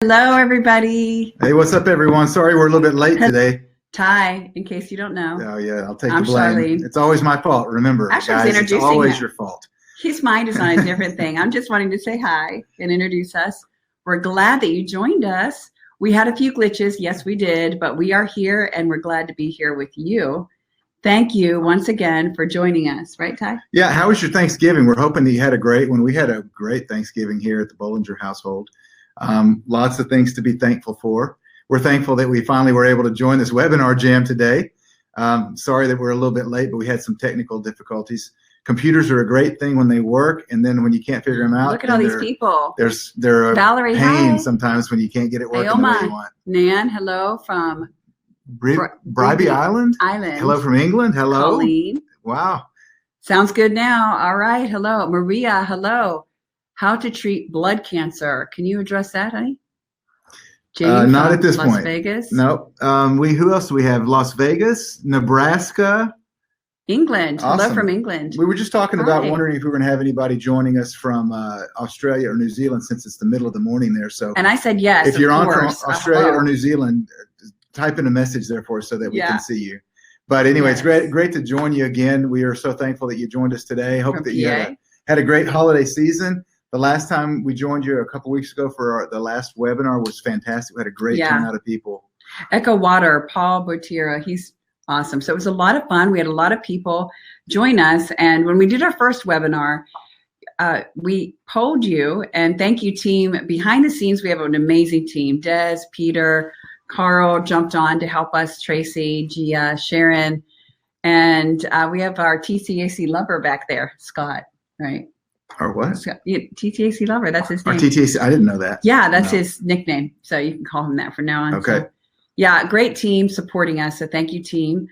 Hello, everybody. Hey, what's up, everyone? Sorry we're a little bit late today. Ty, in case you don't know. Oh, yeah, I'll take I'm the blame. Charlene. It's always my fault. Remember, Actually, I was guys, it's introducing always him. your fault. His mind is on a different thing. I'm just wanting to say hi and introduce us. We're glad that you joined us. We had a few glitches. Yes, we did. But we are here, and we're glad to be here with you. Thank you once again for joining us. Right, Ty? Yeah, how was your Thanksgiving? We're hoping that you had a great one. We had a great Thanksgiving here at the Bollinger household. Lots of things to be thankful for. We're thankful that we finally were able to join this webinar jam today. Sorry that we're a little bit late, but we had some technical difficulties. Computers are a great thing when they work, and then when you can't figure them out, look at all these people. They're Valerie, a pain hi. Sometimes when you can't get it working the way you want. Nan, hello from Bribey Island. Hello from England. Hello. Charlene. Wow. Sounds good now. All right. Hello. Maria, hello. How to treat blood cancer. Can you address that, honey? Jamie not at this Las point. Vegas. Nope. Who else do we have? Las Vegas, Nebraska, England. Awesome. Hello from England. We were just talking about wondering if we were going to have anybody joining us from Australia or New Zealand, since it's the middle of the morning there. So, and I said yes. If you're on from hello. Australia or New Zealand, type in a message there for us so that we can see you. But anyway, It's great to join you again. We are so thankful that you joined us today. Hope that you had a great holiday season. The last time we joined you a couple weeks ago for the last webinar was fantastic. We had a great turnout of people. Echo Water, Paul Botira, he's awesome. So it was a lot of fun. We had a lot of people join us. And when we did our first webinar, we polled you, and thank you, team. Behind the scenes, we have an amazing team. Des, Peter, Carl jumped on to help us, Tracy, Gia, Sharon, and we have our TCAC lover back there, Scott, right? Or what? TTAC lover, that's his name. Or TTAC, I didn't know that. Yeah, that's his nickname. So you can call him that from now on. Okay. So, yeah, great team supporting us. So thank you, team.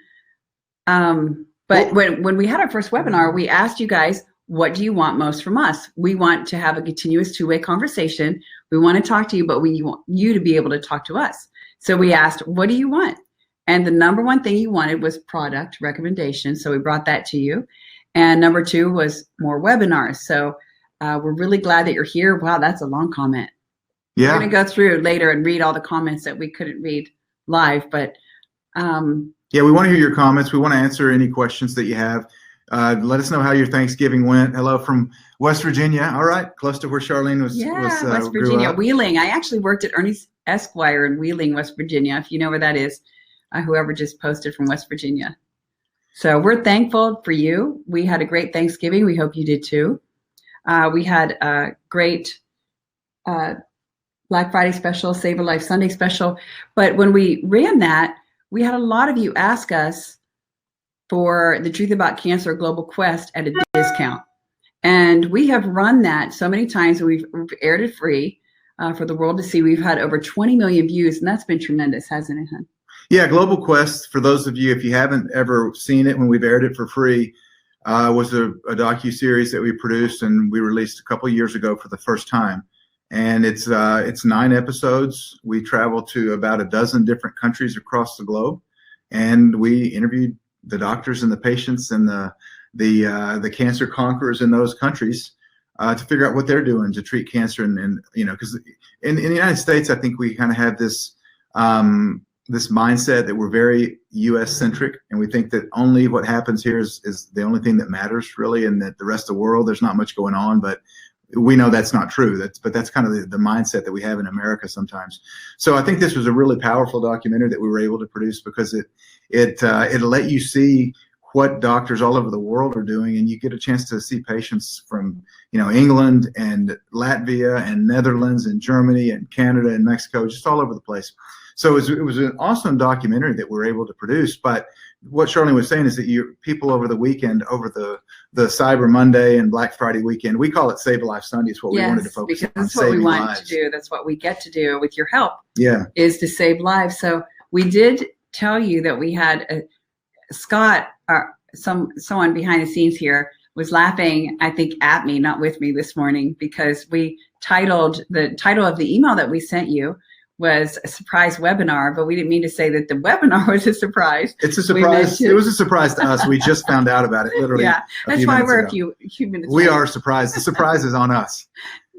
But when we had our first webinar, we asked you guys, what do you want most from us? We want to have a continuous two-way conversation. We want to talk to you, but we want you to be able to talk to us. So we asked, what do you want? And the number one thing you wanted was product recommendations. So we brought that to you. And number two was more webinars. So we're really glad that you're here. Wow, that's a long comment. Yeah. We're going to go through later and read all the comments that we couldn't read live. But yeah, we want to hear your comments. We want to answer any questions that you have. Let us know how your Thanksgiving went. Hello from West Virginia. All right, close to where Charlene was. West Virginia, Wheeling. I actually worked at Ernie's Esquire in Wheeling, West Virginia, if you know where that is. Whoever just posted from West Virginia. So we're thankful for you. We had a great Thanksgiving. We hope you did too. We had a great Black Friday special, Save a Life Sunday special. But when we ran that, we had a lot of you ask us for the Truth About Cancer Global Quest at a discount. And we have run that so many times, and we've aired it free for the world to see. We've had over 20 million views, and that's been tremendous, hasn't it, hon? Yeah, Global Quest, for those of you, if you haven't ever seen it when we've aired it for free, was a docu-series that we produced and we released a couple years ago for the first time. And it's 9 episodes. We traveled to about a dozen different countries across the globe, and we interviewed the doctors and the patients and the cancer conquerors in those countries to figure out what they're doing to treat cancer. And because in the United States, I think we kind of have this this mindset that we're very U.S. centric, and we think that only what happens here is the only thing that matters, really, and that the rest of the world, there's not much going on. But we know that's not true. That's kind of the mindset that we have in America sometimes. So I think this was a really powerful documentary that we were able to produce, because it'll let you see what doctors all over the world are doing, and you get a chance to see patients from England and Latvia and Netherlands and Germany and Canada and Mexico, just all over the place. So it was an awesome documentary that we were able to produce. But what Charlene was saying is that people over the weekend, over the Cyber Monday and Black Friday weekend, we call it Save a Life Sunday. It's what we wanted to focus on. That's what we want to do. That's what we get to do with your help. Yeah, is to save lives. So we did tell you that we had Scott, someone behind the scenes here, was laughing, I think, at me, not with me this morning, because we titled the title of the email that we sent you was a surprise webinar, but we didn't mean to say that the webinar was a surprise. It's a surprise. It was a surprise to us. We just found out about it literally. Yeah, that's why we're a few minutes We late. are surprised. The surprise is on us.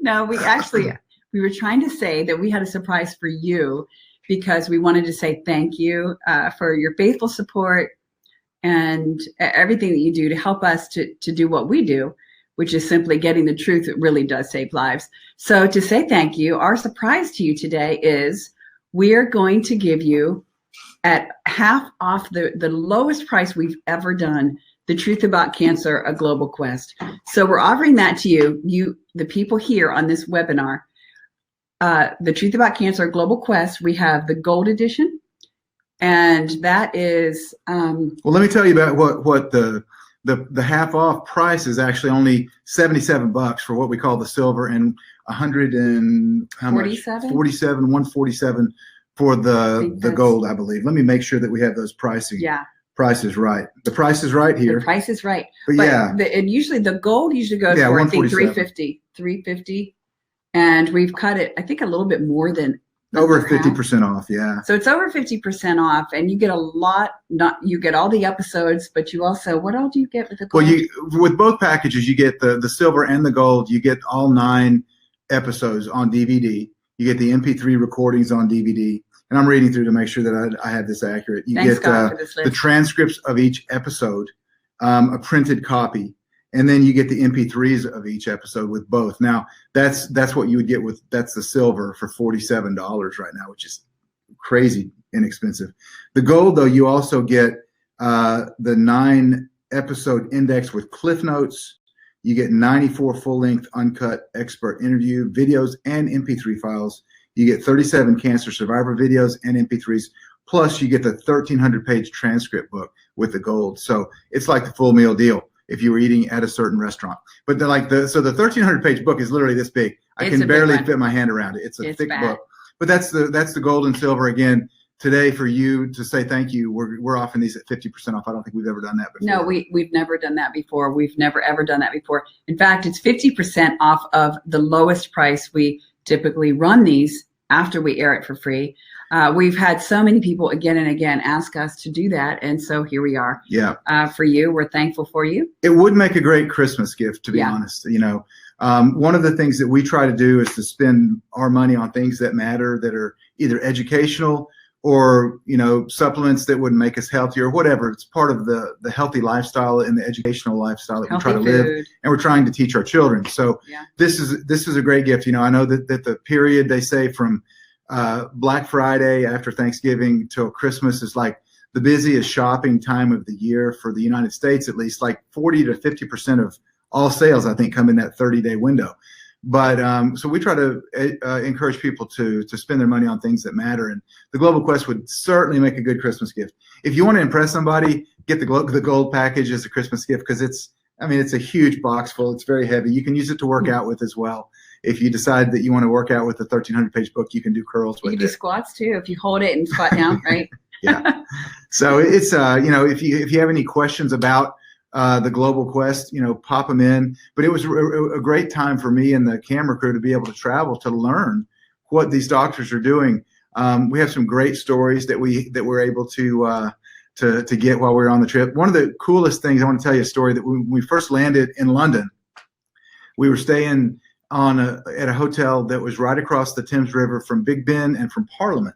No, we actually, we were trying to say that we had a surprise for you because we wanted to say thank you for your faithful support and everything that you do to help us to do what we do, which is simply getting the truth that really does save lives. So to say thank you, our surprise to you today is we're going to give you at half off the lowest price we've ever done, The Truth About Cancer, A Global Quest. So we're offering that to you, the people here on this webinar. The Truth About Cancer, A Global Quest, we have the gold edition. And that is well, let me tell you about what the half off price is. Actually only $77 for what we call the silver, and 100 and how much? 147 for the gold, I believe. Let me make sure that we have those prices right. The price is right here. The price is right. But yeah, and usually the gold usually goes for, I think, $350, and we've cut it, I think, a little bit more than over 50% off. Yeah. So it's over 50% off, and you get a lot. You get all the episodes, but you also, what else do you get with the gold? Well, with both packages, you get the silver and the gold. You get all 9 episodes on DVD. You get the MP3 recordings on DVD. And I'm reading through to make sure that I have this accurate. You get the transcripts of each episode, a printed copy, and then you get the MP3s of each episode with both. Now, that's what you would get that's the silver for $47 right now, which is crazy inexpensive. The gold, though, you also get the 9-episode index with cliff notes. You get 94 full-length uncut expert interview videos and MP3 files. You get 37 cancer survivor videos and MP3s, plus you get the 1,300-page transcript book with the gold. So it's like the full meal deal if you were eating at a certain restaurant. But the 1,300-page book is literally this big. I can barely fit my hand around it. It's a thick book. But that's the gold and silver. Again, today for you to say thank you, we're offering these at 50% off. I don't think we've ever done that before. No, we've never done that before. We've never ever done that before. In fact, it's 50% off of the lowest price we typically run these after we air it for free. We've had so many people again and again ask us to do that, and so here we are. Yeah. For you, we're thankful for you. It would make a great Christmas gift, to be honest. One of the things that we try to do is to spend our money on things that matter, that are either educational or supplements that would make us healthier, or whatever. It's part of the healthy lifestyle and the educational lifestyle that we try to live, and we're trying to teach our children. So this is a great gift. I know that the period, they say, from Black Friday after Thanksgiving till Christmas is like the busiest shopping time of the year for the United States. At least like 40 to 50% of all sales, I think, come in that 30-day window. But so we try to encourage people to spend their money on things that matter, and the Global Quest would certainly make a good Christmas gift. If you want to impress somebody, get the gold package as a Christmas gift, because it's a huge box full. It's very heavy. You can use it to work out with as well. If you decide that you want to work out with the 1,300-page book, you can do curls with it. You can do squats too if you hold it and squat down, right? Yeah. So it's if you have any questions about the Global Quest, pop them in. But it was a great time for me and the camera crew to be able to travel to learn what these doctors are doing. We have some great stories that we're able to get while we were on the trip. One of the coolest things, I want to tell you a story that when we first landed in London, we were staying at a hotel that was right across the Thames River from Big Ben and from Parliament.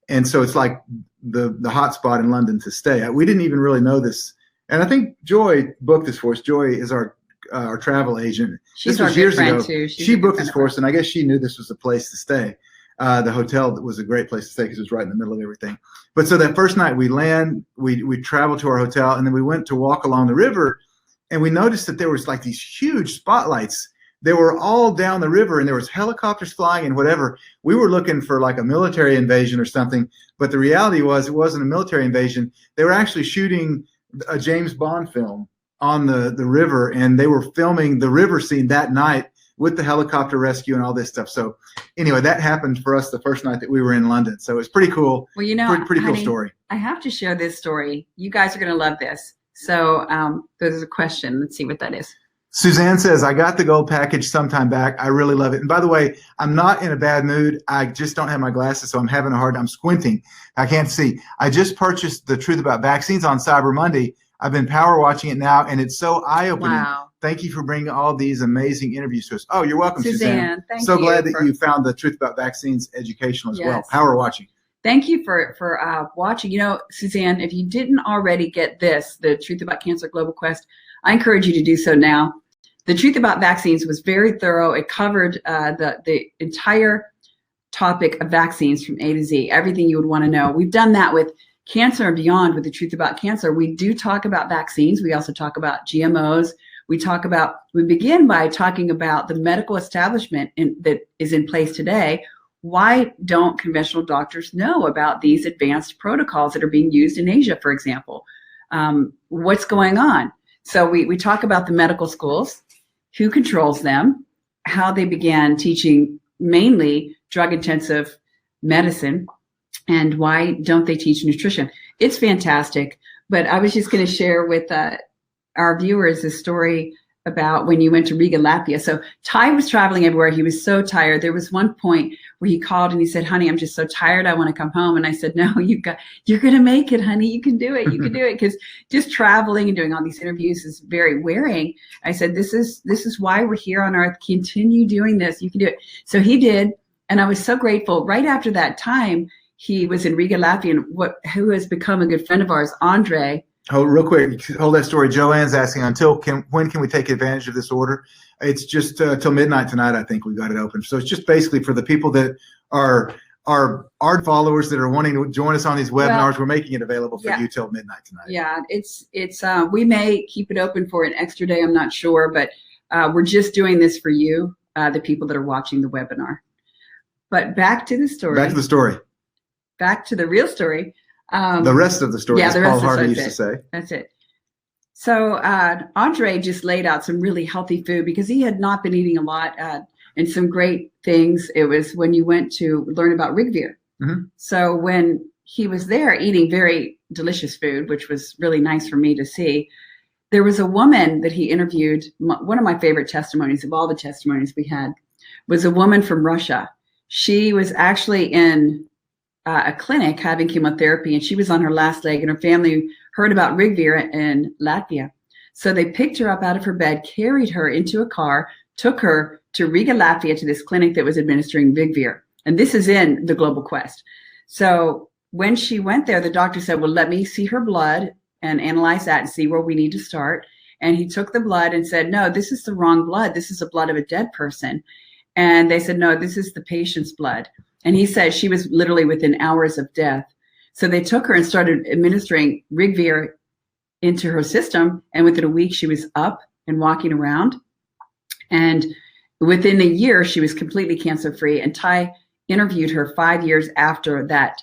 And so it's like the hot spot in London to stay. We didn't even really know this. And I think Joy booked this for us. Joy is our travel agent. She's our good friend too. She booked this for us, and I guess she knew this was the place to stay. The hotel was a great place to stay because it was right in the middle of everything. But so that first night we traveled to our hotel, and then we went to walk along the river, and we noticed that there was like these huge spotlights. They were all down the river, and there was helicopters flying and whatever. We were looking for like a military invasion or something, but the reality was it wasn't a military invasion. They were actually shooting a James Bond film on the river, and they were filming the river scene that night with the helicopter rescue and all this stuff. So anyway, that happened for us the first night that we were in London. So it was pretty cool. Well, pretty cool story. I have to share this story. You guys are going to love this. So there's a question. Let's see what that is. Suzanne says, I got the gold package sometime back. I really love it. And by the way, I'm not in a bad mood. I just don't have my glasses, so I'm squinting. I can't see. I just purchased The Truth About Vaccines on Cyber Monday. I've been power watching it now, and it's so eye-opening. Wow. Thank you for bringing all these amazing interviews to us. Oh, you're welcome, Suzanne. Thank you. So glad that you found the Truth About Vaccines educational as well. Power watching. Thank you for watching. You know, Suzanne, if you didn't already get this, the Truth About Cancer Global Quest, I encourage you to do so now. The Truth About Vaccines was very thorough. It covered the entire topic of vaccines from A to Z, everything you would want to know. We've done that with cancer and beyond with the Truth About Cancer. We do talk about vaccines. We also talk about GMOs. We begin by talking about the medical establishment that is in place today. Why don't conventional doctors know about these advanced protocols that are being used in Asia, for example? What's going on? So we talk about the medical schools, who controls them, how they began teaching mainly drug-intensive medicine, and why don't they teach nutrition? It's fantastic. But I was just going to share with our viewers a story about when you went to Riga, Latvia. So Ty was traveling everywhere. He was so tired. There was one point where he called and he said, honey, I'm just so tired. I want to come home. And I said, no, you're going to make it, honey. You can do it. You can do it. Because just traveling and doing all these interviews is very wearing. I said, this is why we're here on earth. Continue doing this. You can do it. So he did. And I was so grateful. Right after that time, he was in Riga, Latvia, and who has become a good friend of ours, Andre. Oh, real quick, hold that story. Joanne's asking, when can we take advantage of this order? It's just till midnight tonight, I think we got it open. So it's just basically for the people that are our followers that are wanting to join us on these webinars. We're making it available for you till midnight tonight. Yeah, it's we may keep it open for an extra day. I'm not sure, but we're just doing this for you, the people that are watching the webinar. But back to the story. Back to the story. Back to the real story. The rest of the story, as Paul Harvey used to say. That's it. So Andre just laid out some really healthy food because he had not been eating a lot and some great things. It was when you went to learn about Rigvir. Mm-hmm. So when he was there eating very delicious food, which was really nice for me to see, there was a woman that he interviewed. One of my favorite testimonies of all the testimonies we had was a woman from Russia. She was actually in a clinic having chemotherapy, and she was on her last leg, and her family heard about Rigvir in Latvia. So they picked her up out of her bed, carried her into a car, took her to Riga, Latvia, to this clinic that was administering Rigvir. And this is in the Global Quest. So when she went there, the doctor said, well, let me see her blood and analyze that and see where we need to start. And he took the blood and said, no, this is the wrong blood. This is the blood of a dead person. And they said, no, this is the patient's blood. And he said she was literally within hours of death. So they took her and started administering Rigvir into her system. And within a week, she was up and walking around. And within a year, she was completely cancer-free. And Ty interviewed her 5 years after that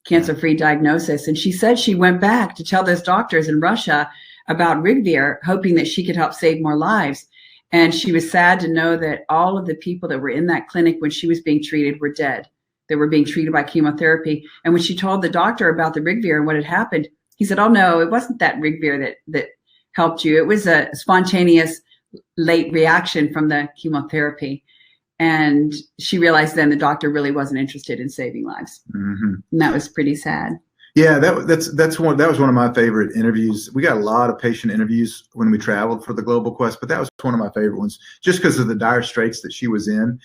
cancer-free diagnosis. And she said she went back to tell those doctors in Russia about Rigvir, hoping that she could help save more lives. And she was sad to know that all of the people that were in that clinic when she was being treated were dead. They were being treated by chemotherapy. And when she told the doctor about the Rigvir and what had happened, he said, oh, no, it wasn't that Rigvir that helped you. It was a spontaneous late reaction from the chemotherapy. And she realized then the doctor really wasn't interested in saving lives. Mm-hmm. And that was pretty sad. Yeah, that was one of my favorite interviews. We got a lot of patient interviews when we traveled for the Global Quest, but that was one of my favorite ones just because of the dire straits that she was in.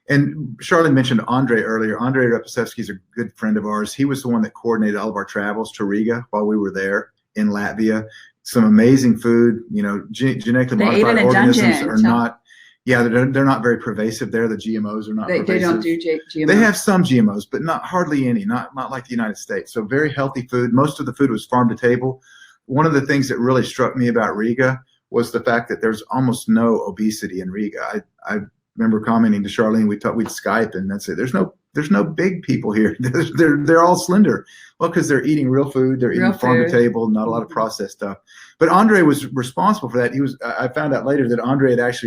And Charlene mentioned Andre earlier. Andre Repasevsky is a good friend of ours. He was the one that coordinated all of our travels to Riga while we were there in Latvia. Some amazing food. You know, genetically modified organisms are not. Yeah, they're not very pervasive there. The GMOs are not pervasive. They don't do GMOs. They have some GMOs, but not hardly any. Not like the United States. So very healthy food. Most of the food was farm to table. One of the things that really struck me about Riga was the fact that there's almost no obesity in Riga. I remember commenting to Charlene, we'd Skype and I'd say, there's no big people here. They're all slender. Well, because they're eating real food. They're eating farm to table, not a lot of processed stuff. But Andre was responsible for that. I found out later that Andre had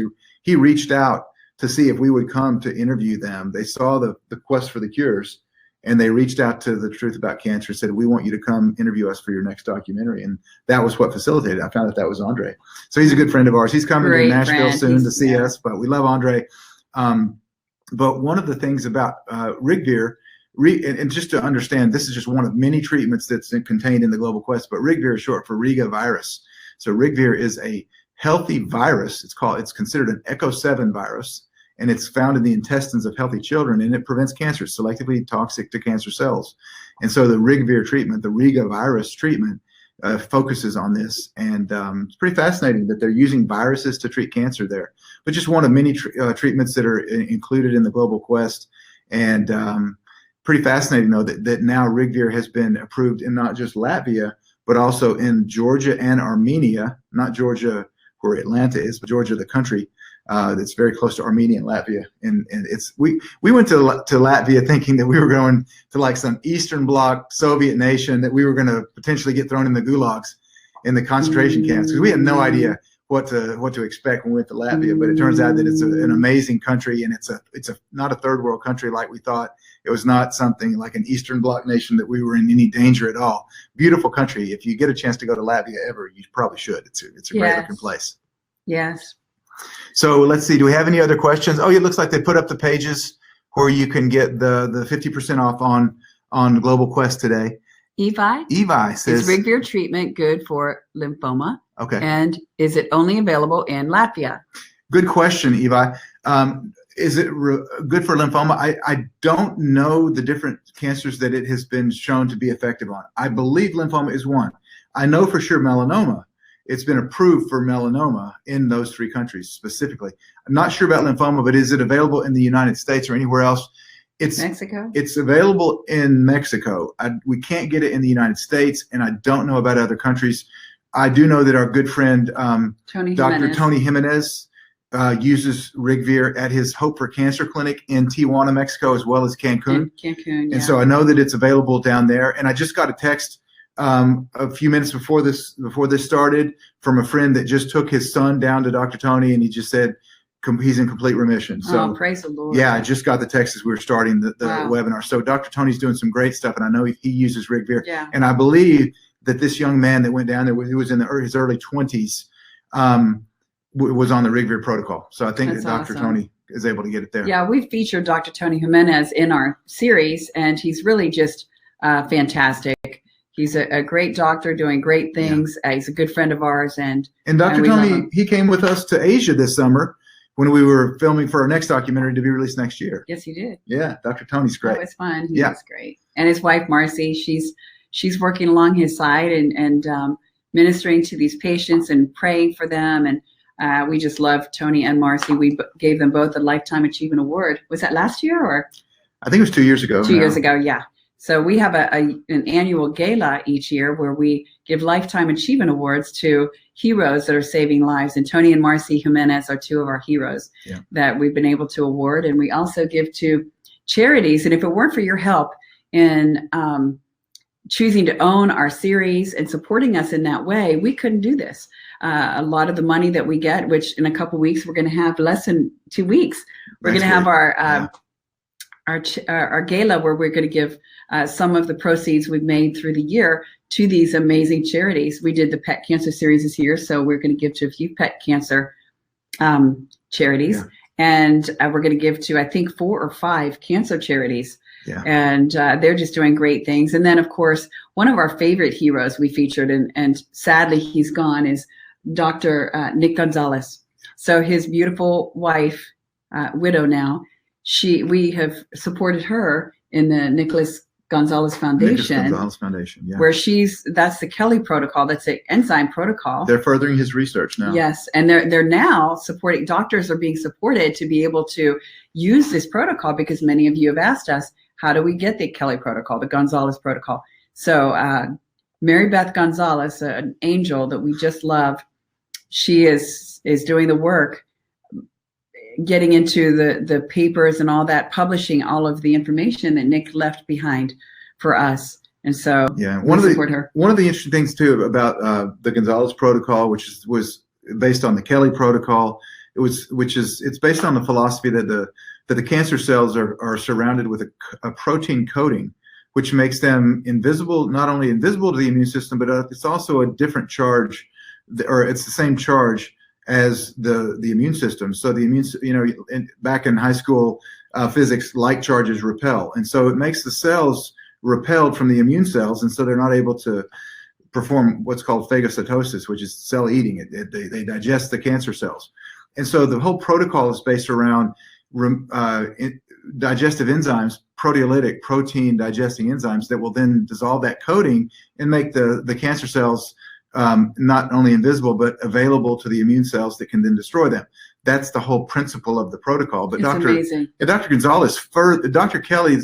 he reached out to see if we would come to interview them. They saw the Quest for the Cures, and they reached out to the Truth About Cancer and said, we want you to come interview us for your next documentary. And that was what facilitated. I found that was Andre. So he's a good friend of ours. He's coming to Nashville soon to see us, but we love Andre. But one of the things about Rigvir, and just to understand, this is just one of many treatments that's contained in the Global Quest, but Rigvir is short for Riga virus. So Rigvir is a healthy virus. It's considered an Echo-7 virus, and it's found in the intestines of healthy children, and it prevents cancer. It's selectively toxic to cancer cells. And so the Rigvir treatment, the Riga virus treatment, focuses on this. And it's pretty fascinating that they're using viruses to treat cancer there. But just one of many treatments that are included in the Global Quest. And pretty fascinating, though, that now Rigvir has been approved in not just Latvia, but also in Georgia and Armenia, not Georgia where Atlanta is, but Georgia, the country, that's very close to Armenia and Latvia. And we went to Latvia thinking that we were going to like some Eastern Bloc Soviet nation, that we were going to potentially get thrown in the gulags, in the concentration camps, because we had no idea what to expect when we went to Latvia. But it turns out that it's an amazing country, and it's not a third world country like we thought. It was not something like an Eastern Bloc nation that we were in any danger at all. Beautiful country. If you get a chance to go to Latvia ever, you probably should. It's a great looking place. Yes. So let's see. Do we have any other questions? Oh, it looks like they put up the pages where you can get the 50% off on Global Quest today. Evi says, is Rigvir treatment good for lymphoma? Okay. And is it only available in Latvia? Good question, Evi. Is it good for lymphoma? I don't know the different cancers that it has been shown to be effective on. I believe lymphoma is one. I know for sure melanoma. It's been approved for melanoma in those 3 countries specifically. I'm not sure about lymphoma, but is it available in the United States or anywhere else? Mexico? It's available in Mexico. We can't get it in the United States, and I don't know about other countries. I do know that our good friend, Dr. Tony Jimenez, uses Rigvir at his Hope for Cancer clinic in Tijuana, Mexico, as well as Cancun. Cancun, yeah. And so I know that it's available down there. And I just got a text a few minutes before this started from a friend that just took his son down to Dr. Tony, and he just said he's in complete remission. So praise the Lord. Yeah, I just got the text as we were starting the webinar. So Dr. Tony's doing some great stuff, and I know he uses Rigvir. Yeah. And I believe that this young man that went down there, who was in his early 20s, was on the Rigvir protocol. So I think that Dr. Tony is able to get it there. Yeah, we featured Dr. Tony Jimenez in our series, and he's really just fantastic. He's a great doctor doing great things. Yeah. He's a good friend of ours. And Dr. Tony, he came with us to Asia this summer when we were filming for our next documentary to be released next year. Yes, he did. Yeah, Dr. Tony's great. That was fun. He was great. And his wife, Marcy, she's working along his side and ministering to these patients and praying for them. And we just love Tony and Marcy. We gave them both a Lifetime Achievement Award. Was that last year or? I think it was 2 years ago. 2 years ago, yeah. So we have an annual gala each year where we give Lifetime Achievement Awards to heroes that are saving lives. And Tony and Marcy Jimenez are 2 of our heroes that we've been able to award. And we also give to charities. And if it weren't for your help in choosing to own our series and supporting us in that way, we couldn't do this. A lot of the money that we get, which in a couple of weeks, we're going to have less than 2 weeks, we're going to have our gala where we're going to give some of the proceeds we've made through the year to these amazing charities. We did the pet cancer series this year, so we're going to give to a few pet cancer charities. Yeah. And we're going to give to, I think, 4 or 5 cancer charities. Yeah. And they're just doing great things. And then, of course, one of our favorite heroes we featured, and sadly he's gone, is Dr. Nick Gonzalez. So his beautiful wife, widow now, we have supported her in the Nicholas Gonzalez Foundation. Yeah. Where that's the Kelly protocol. That's the enzyme protocol. They're furthering his research now. Yes. And they're now supporting, doctors are being supported to be able to use this protocol, because many of you have asked us, how do we get the Kelly protocol, the Gonzalez protocol? So Mary Beth Gonzalez, an angel that we just love, she is doing the work, getting into the papers and all that, publishing all of the information that Nick left behind for us. And so one of the interesting things too about the Gonzalez protocol, which was based on the Kelly protocol, it's based on the philosophy that the cancer cells are surrounded with a protein coating, which makes them invisible, not only invisible to the immune system, but it's also a different charge, or it's the same charge as the immune system. So the immune, back in high school physics, like charges repel. And so it makes the cells repelled from the immune cells. And so they're not able to perform what's called phagocytosis, which is cell eating. They digest the cancer cells. And so the whole protocol is based around digestive enzymes, proteolytic protein digesting enzymes that will then dissolve that coating and make the cancer cells not only invisible, but available to the immune cells that can then destroy them. That's the whole principle of the protocol. But Dr. Gonzalez, Dr. Kelly,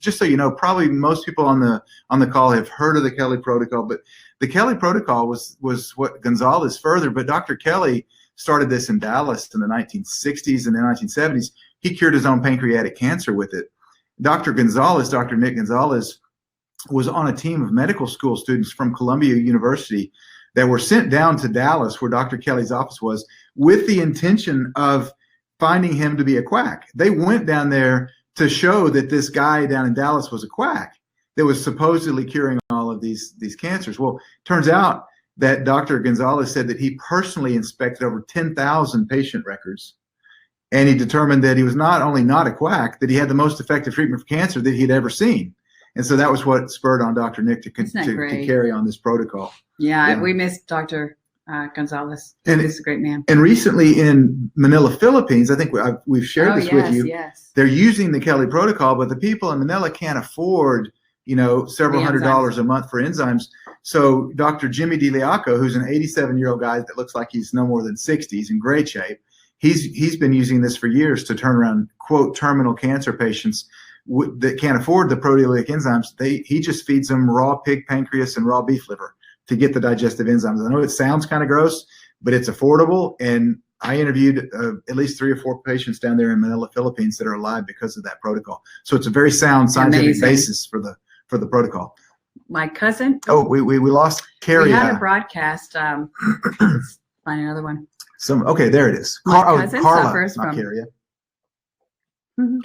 just so you know, probably most people on the call have heard of the Kelly Protocol, but the Kelly Protocol was what Gonzalez furthered. But Dr. Kelly started this in Dallas in the 1960s and the 1970s. He cured his own pancreatic cancer with it. Dr. Nick Gonzalez, was on a team of medical school students from Columbia University that were sent down to Dallas, where Dr. Kelly's office was, with the intention of finding him to be a quack. They went down there to show that this guy down in Dallas was a quack that was supposedly curing all of these cancers. Well, turns out that Dr. Gonzalez said that he personally inspected over 10,000 patient records, and he determined that he was not only not a quack, that he had the most effective treatment for cancer that he'd ever seen. And so that was what spurred on Dr. Nick to carry on this protocol. Yeah, we missed Dr. Gonzalez. He's a great man. And recently in Manila, Philippines, I think we've shared this with you. Yes. They're using the Kelly Protocol, but the people in Manila can't afford, several $100s a month for enzymes. So Dr. Jimmy DiLiaco, who's an 87-year-old guy that looks like he's no more than 60, he's in great shape. He's been using this for years to turn around, quote, terminal cancer patients that can't afford the proteolytic enzymes. He just feeds them raw pig pancreas and raw beef liver to get the digestive enzymes. I know it sounds kind of gross, but it's affordable. And I interviewed at least 3 or 4 patients down there in Manila, Philippines that are alive because of that protocol. So it's a very sound scientific basis for the protocol. My cousin. Oh, we lost Carrie. We had a broadcast. Let's find another one. Okay, there it is. My cousin suffers not from. Carrie. Mm-hmm.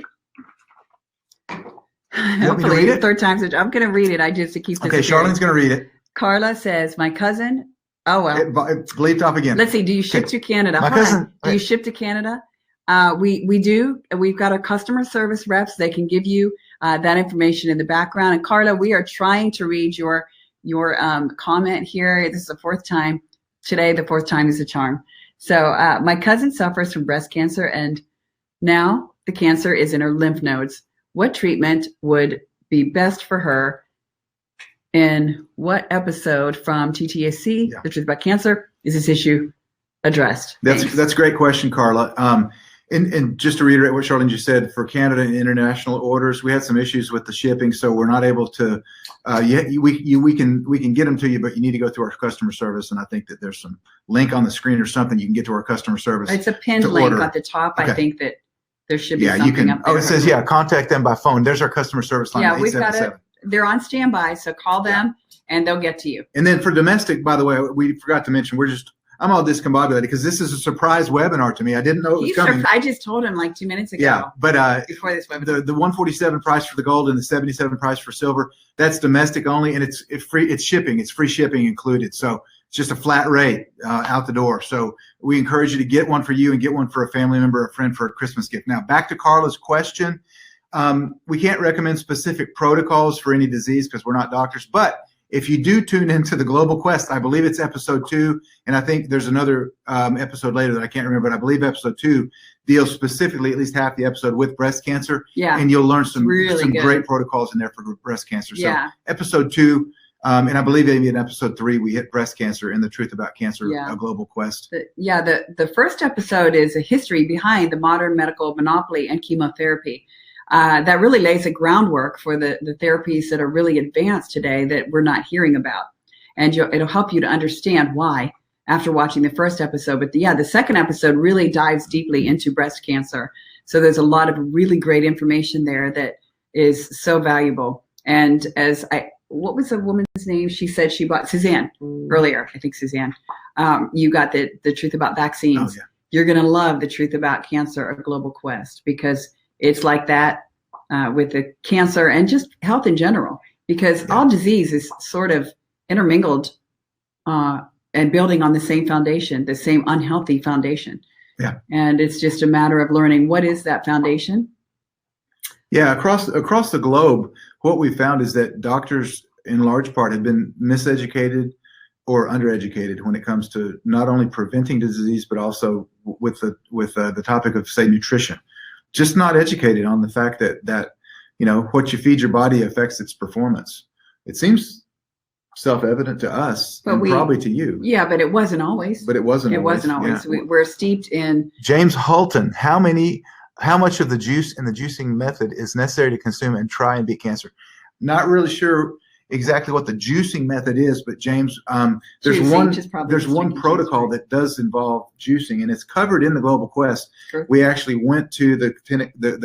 Hopefully, read it? Third time's a charm. I'm going to read it. I just to keep this. Okay, Charlene's going to read it. Carla says, "My cousin." Oh well. It bleeped off again. Let's see. Do you ship to Canada? My cousin. Do you ship to Canada? We do. We've got our customer service reps. They can give you that information in the background. And Carla, we are trying to read your comment here. This is the 4th time today. The 4th time is a charm. So my cousin suffers from breast cancer, and now the cancer is in her lymph nodes. What treatment would be best for her? In what episode from TTSC, The Truth About Cancer, is this issue addressed? That's a great question, Carla. And just to reiterate what Charlene just said, for Canada and international orders, we had some issues with the shipping, so we're not able to. We can get them to you, but you need to go through our customer service. And I think that there's some link on the screen or something you can get to our customer service. It's a pinned link at the top. Okay. I think that there should be something you can. Up there. Oh, it says contact them by phone. There's our customer service line. Yeah, we've got it. They're on standby, so call them and they'll get to you. And then for domestic, by the way, we forgot to mention, I'm all discombobulated because this is a surprise webinar to me. I didn't know it was coming. I just told him like 2 minutes ago. Yeah, but before this webinar, the 147 price for the gold and the 77 price for silver, that's domestic only, and it's free. It's shipping. It's free shipping included. So it's just a flat rate out the door. So we encourage you to get one for you and get one for a family member or a friend for a Christmas gift. Now back to Carla's question. We can't recommend specific protocols for any disease because we're not doctors, but if you do tune into the Global Quest, I believe it's episode 2, and I think there's another episode later that I can't remember, but I believe episode 2 deals specifically, at least half the episode, with breast cancer. Yeah. And you'll learn some great protocols in there for breast cancer. So episode 2, and I believe maybe in episode 3, we hit breast cancer and the Truth About Cancer, a Global Quest. The first episode is a history behind the modern medical monopoly and chemotherapy. That really lays a groundwork for the therapies that are really advanced today that we're not hearing about. And it'll help you to understand why after watching the first episode. But the second episode really dives deeply into breast cancer. So there's a lot of really great information there that is so valuable. And what was the woman's name? She said she bought Suzanne earlier. I think Suzanne. You got the Truth About Vaccines. Oh, yeah. You're going to love the Truth About Cancer, a Global Quest, because it's like that with the cancer and just health in general, because all disease is sort of intermingled and building on the same foundation, the same unhealthy foundation. Yeah. And it's just a matter of learning what is that foundation. Yeah, across the globe, what we found is that doctors in large part, have been miseducated or undereducated when it comes to not only preventing disease, but also with the topic of, say, nutrition. Just not educated on the fact that what you feed your body affects its performance. It seems self-evident to us, and probably to you. Yeah, but it wasn't always. But it wasn't. It wasn't always. Yeah. We're steeped in. James Halton, how much of the juice in the juicing method is necessary to consume and try and beat cancer? Not really sure exactly what the juicing method is, but James, there's one protocol that does involve juicing, and it's covered in the Global Quest. Sure. We actually went to the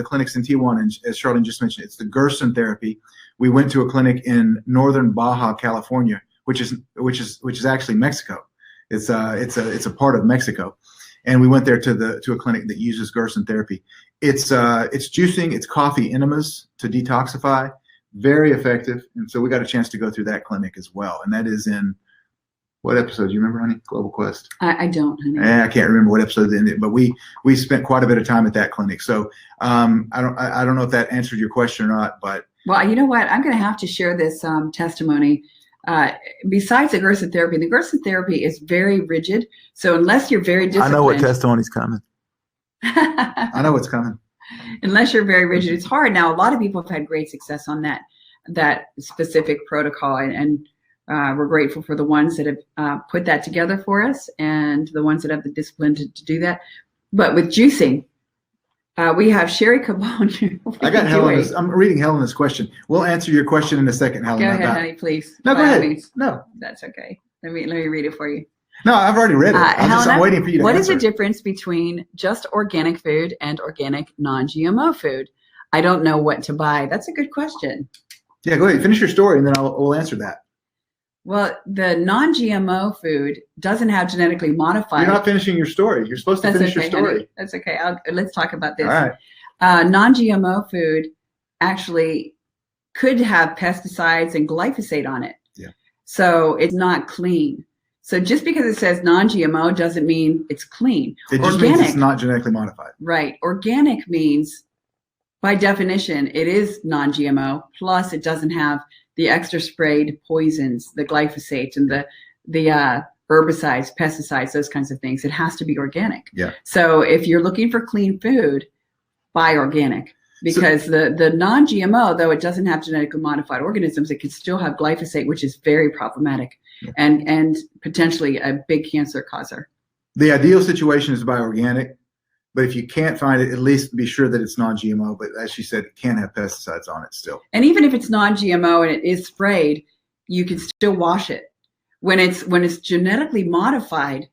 clinics in Tijuana, and as Charlene just mentioned, it's the Gerson therapy. We went to a clinic in northern Baja, California, which is actually Mexico. It's a part of Mexico, and we went there to a clinic that uses Gerson therapy. It's juicing, it's coffee enemas to detoxify. Very effective, and so we got a chance to go through that clinic as well, and that is in what episode? Do you remember, honey? Global Quest. I don't, honey. I can't remember what episode in it, but we spent quite a bit of time at that clinic. So I don't know if that answered your question or not, but well, you know what? I'm going to have to share this testimony. Besides the Gerson therapy is very rigid. So unless you're very disciplined, I know what testimony's coming. I know what's coming. Unless you're very rigid, it's hard. Now, a lot of people have had great success on that specific protocol, and we're grateful for the ones that have put that together for us, and the ones that have the discipline to do that. But with juicing, we have Sherry Cabone. I got Helen. I'm reading Helena's question. We'll answer your question in a second, Helen. Go ahead, honey, please. No, go ahead. No, that's okay. Let me read it for you. No, I've already read it. I'm waiting for you to What answer. is the difference between just organic food and organic non-GMO food? I don't know what to buy. That's a good question. Yeah, go ahead. Finish your story, and then we'll answer that. Well, the non-GMO food doesn't have genetically modified. You're not finishing your story. You're supposed to finish your story. Honey. That's okay. Let's talk about this. All right. Non-GMO food actually could have pesticides and glyphosate on it. Yeah. So it's not clean. So just because it says non-GMO doesn't mean it's clean. It just means it's not genetically modified. Right. Organic means, by definition, it is non-GMO, plus it doesn't have the extra sprayed poisons, the glyphosate and the herbicides, pesticides, those kinds of things. It has to be organic. Yeah. So if you're looking for clean food, buy organic. Because the non-GMO, though it doesn't have genetically modified organisms, it can still have glyphosate, which is very problematic, yeah, and potentially a big cancer causer. The ideal situation is to buy organic, but if you can't find it, at least be sure that it's non-GMO. But as she said, it can have pesticides on it still. And even if it's non-GMO and it is sprayed, you can still wash it. When it's genetically modified,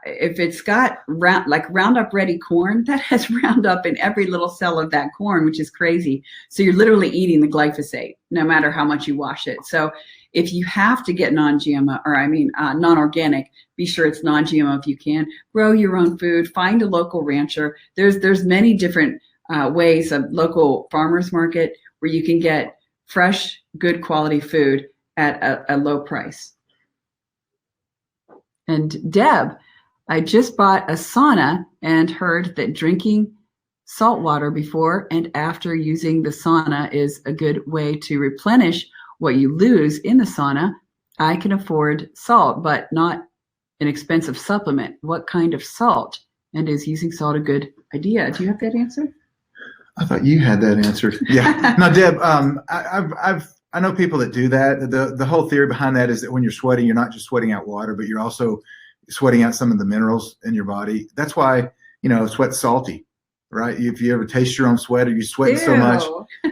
if it's got Roundup Ready corn, that has Roundup in every little cell of that corn, which is crazy. So you're literally eating the glyphosate, no matter how much you wash it. So if you have to get non-organic, be sure it's non-GMO if you can. Grow your own food. Find a local rancher. There's many different ways of local farmers market where you can get fresh, good quality food at a low price. And Deb, I just bought a sauna and heard that drinking salt water before and after using the sauna is a good way to replenish what you lose in the sauna. I can afford salt, but not an expensive supplement. What kind of salt? And is using salt a good idea? Do you have that answer? I thought you had that answered. Yeah. No, Deb, I know people that do that. The whole theory behind that is that when you're sweating, you're not just sweating out water, but you're also sweating out some of the minerals in your body. That's why, sweat's salty, right? If you ever taste your own sweat or you're sweating so much.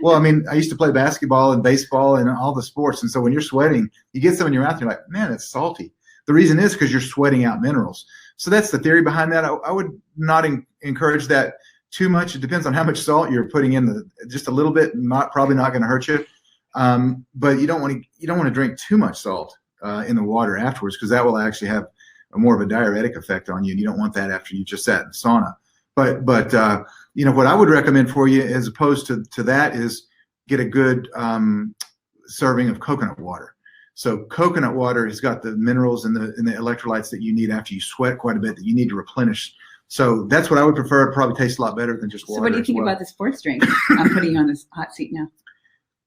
Well, I used to play basketball and baseball and all the sports. And so when you're sweating, you get some in your mouth and you're like, man, it's salty. The reason is because you're sweating out minerals. So that's the theory behind that. I would not encourage that too much. It depends on how much salt you're putting in. Just a little bit, probably not going to hurt you. But you don't want to drink too much salt in the water afterwards, because that will actually have more of a diuretic effect on you, and you don't want that after you just sat in the sauna. But what I would recommend for you, as opposed to that, is get a good serving of coconut water. So coconut water has got the minerals and the electrolytes that you need after you sweat quite a bit, that you need to replenish. So that's what I would prefer. It probably tastes a lot better than just water. So what do you think about the sports drink? I'm putting you on this hot seat now.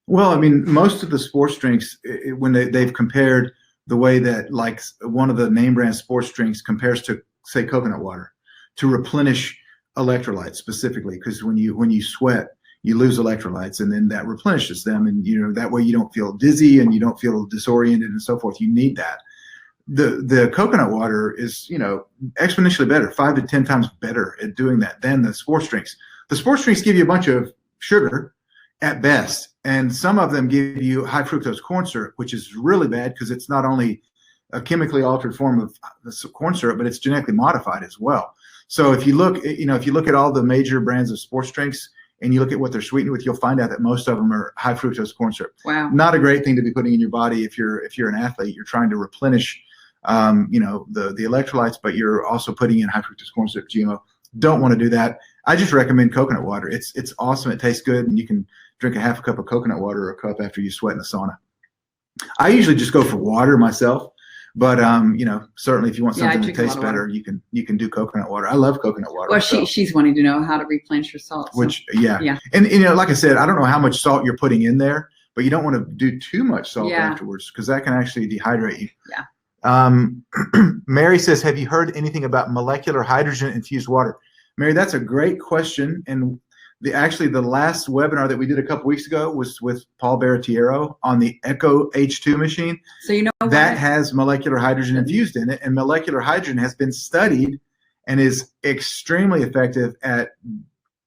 Well, I mean, most of the sports drinks, when they've compared the way that, like, one of the name brand sports drinks compares to, say, coconut water to replenish electrolytes specifically, because when you sweat, you lose electrolytes, and then that replenishes them, and that way you don't feel dizzy and you don't feel disoriented and so forth. You need that. The coconut water is exponentially better, 5 to 10 times better at doing that than the sports drinks. The sports drinks give you a bunch of sugar at best, and some of them give you high fructose corn syrup, which is really bad because it's not only a chemically altered form of the corn syrup, but it's genetically modified as well. So if you look at all the major brands of sports drinks and you look at what they're sweetened with, you'll find out that most of them are high fructose corn syrup. Wow. Not a great thing to be putting in your body if you're an athlete. You're trying to replenish the electrolytes, but you're also putting in high fructose corn syrup, GMO. Don't want to do that. I just recommend coconut water. It's awesome. It tastes good, and you can drink a half a cup of coconut water or a cup after you sweat in the sauna. I usually just go for water myself, but certainly if you want something that tastes better, you can do coconut water. I love coconut water. Well, she's wanting to know how to replenish her salt. So. Yeah. And like I said, I don't know how much salt you're putting in there, but you don't want to do too much salt afterwards, because that can actually dehydrate you. Yeah. Mary says, have you heard anything about molecular hydrogen infused water? Mary, that's a great question. And the last webinar that we did a couple weeks ago was with Paul Baratiero on the Echo H2 machine. So that has molecular hydrogen infused in it, and molecular hydrogen has been studied and is extremely effective at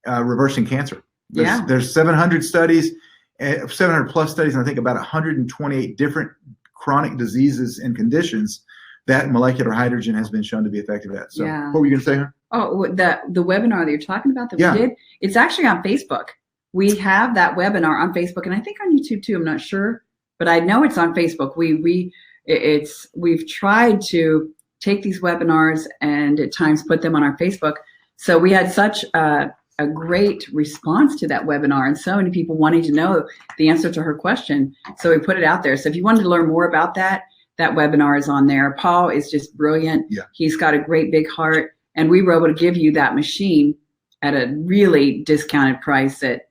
reversing cancer. There's 700 studies, 700 plus studies, and I think about 128 different chronic diseases and conditions that molecular hydrogen has been shown to be effective at. So what were you going to say, huh? Oh, the webinar that you're talking about that we did, it's actually on Facebook. We have that webinar on Facebook, and I think on YouTube too. I'm not sure, but I know it's on Facebook. We've tried to take these webinars and at times put them on our Facebook. So we had such a great response to that webinar, and so many people wanting to know the answer to her question. So we put it out there. So if you wanted to learn more about that webinar is on there. Paul is just brilliant. Yeah. He's got a great big heart. And we were able to give you that machine at a really discounted price that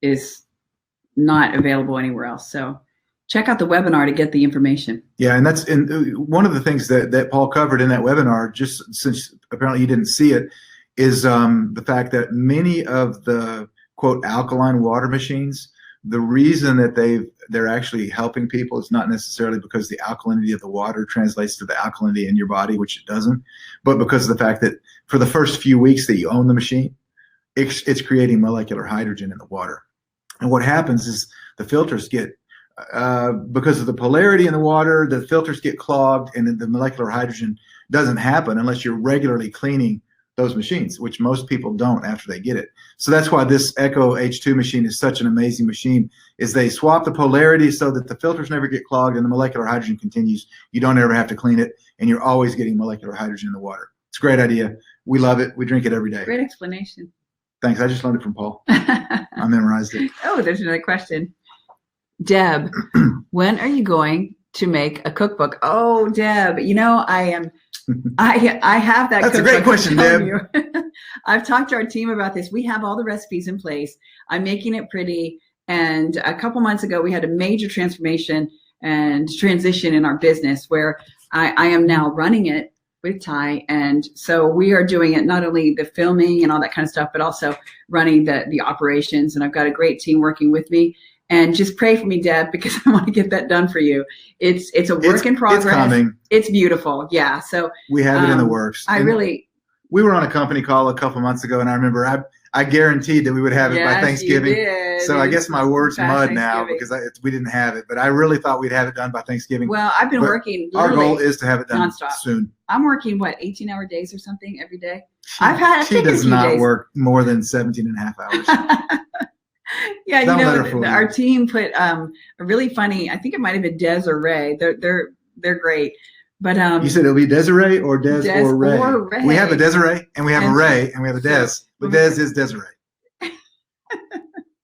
is not available anywhere else. So check out the webinar to get the information. Yeah, and that's one of the things that Paul covered in that webinar, just since apparently you didn't see it, is the fact that many of the, quote, alkaline water machines, the reason that they're actually helping people is not necessarily because the alkalinity of the water translates to the alkalinity in your body, which it doesn't, but because of the fact that for the first few weeks that you own the machine, it's creating molecular hydrogen in the water. And what happens is the filters get, because of the polarity in the water, the filters get clogged, and the molecular hydrogen doesn't happen unless you're regularly cleaning those machines, which most people don't after they get it. So that's why this Echo H2 machine is such an amazing machine, is they swap the polarity so that the filters never get clogged and the molecular hydrogen continues. You don't ever have to clean it, and you're always getting molecular hydrogen in the water. It's a great idea. We love it. We drink it every day. Great explanation. Thanks. I just learned it from Paul. I memorized it. Oh, there's another question. Deb, when are you going to make a cookbook? Oh, Deb, I have that. That's a great question, Deb. I've talked to our team about this. We have all the recipes in place. I'm making it pretty. And a couple months ago, we had a major transformation and transition in our business where I am now running it with Ty. And so we are doing it, not only the filming and all that kind of stuff, but also running the operations. And I've got a great team working with me. And just pray for me, Deb, because I want to get that done for you. It's a work in progress. It's coming. It's beautiful. Yeah. So we have it in the works. We were on a company call a couple months ago, and I remember I guaranteed that we would have it by Thanksgiving. You did. So I guess my word's mud now because we didn't have it, but I really thought we'd have it done by Thanksgiving. Well, I've been working. Our goal is to have it done nonstop. Soon. I'm working 18-hour days or something every day. She does not work more than 17 and a half hours. Yeah, our team put a really funny, I think it might have been Des or Ray. They're great. But you said it'll be Desiree or Des or Ray. We have a Desiree and we have a Ray and we have a Des. But Des is Desiree.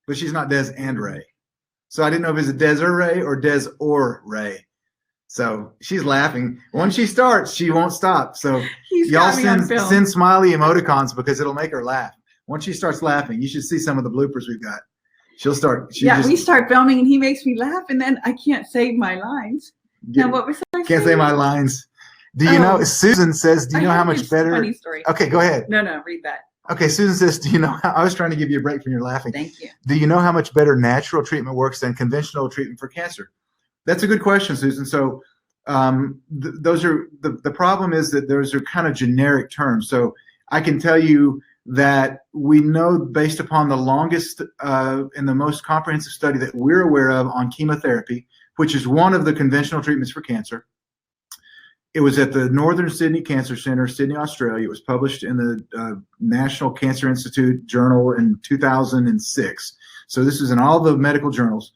But she's not Des and Ray. So I didn't know if it was a Desiree or Des or Ray. So she's laughing. Once she starts, she won't stop. So y'all send smiley emoticons because it'll make her laugh. Once she starts laughing, you should see some of the bloopers we've got. We start filming and he makes me laugh and then I can't say my lines. Now, what was I saying? Can't say my lines. Do you know, Susan says, do you know how much better? Funny story. Okay, go ahead. No, read that. Okay, Susan says, do you know how, I was trying to give you a break from your laughing. Thank you. Do you know how much better natural treatment works than conventional treatment for cancer? That's a good question, Susan. So those are, the problem is that those are kind of generic terms. So I can tell you that we know based upon the longest and the most comprehensive study that we're aware of on chemotherapy, which is one of the conventional treatments for cancer. It was at the Northern Sydney Cancer Center, Sydney, Australia. It was published in the National Cancer Institute Journal in 2006. So this is in all the medical journals,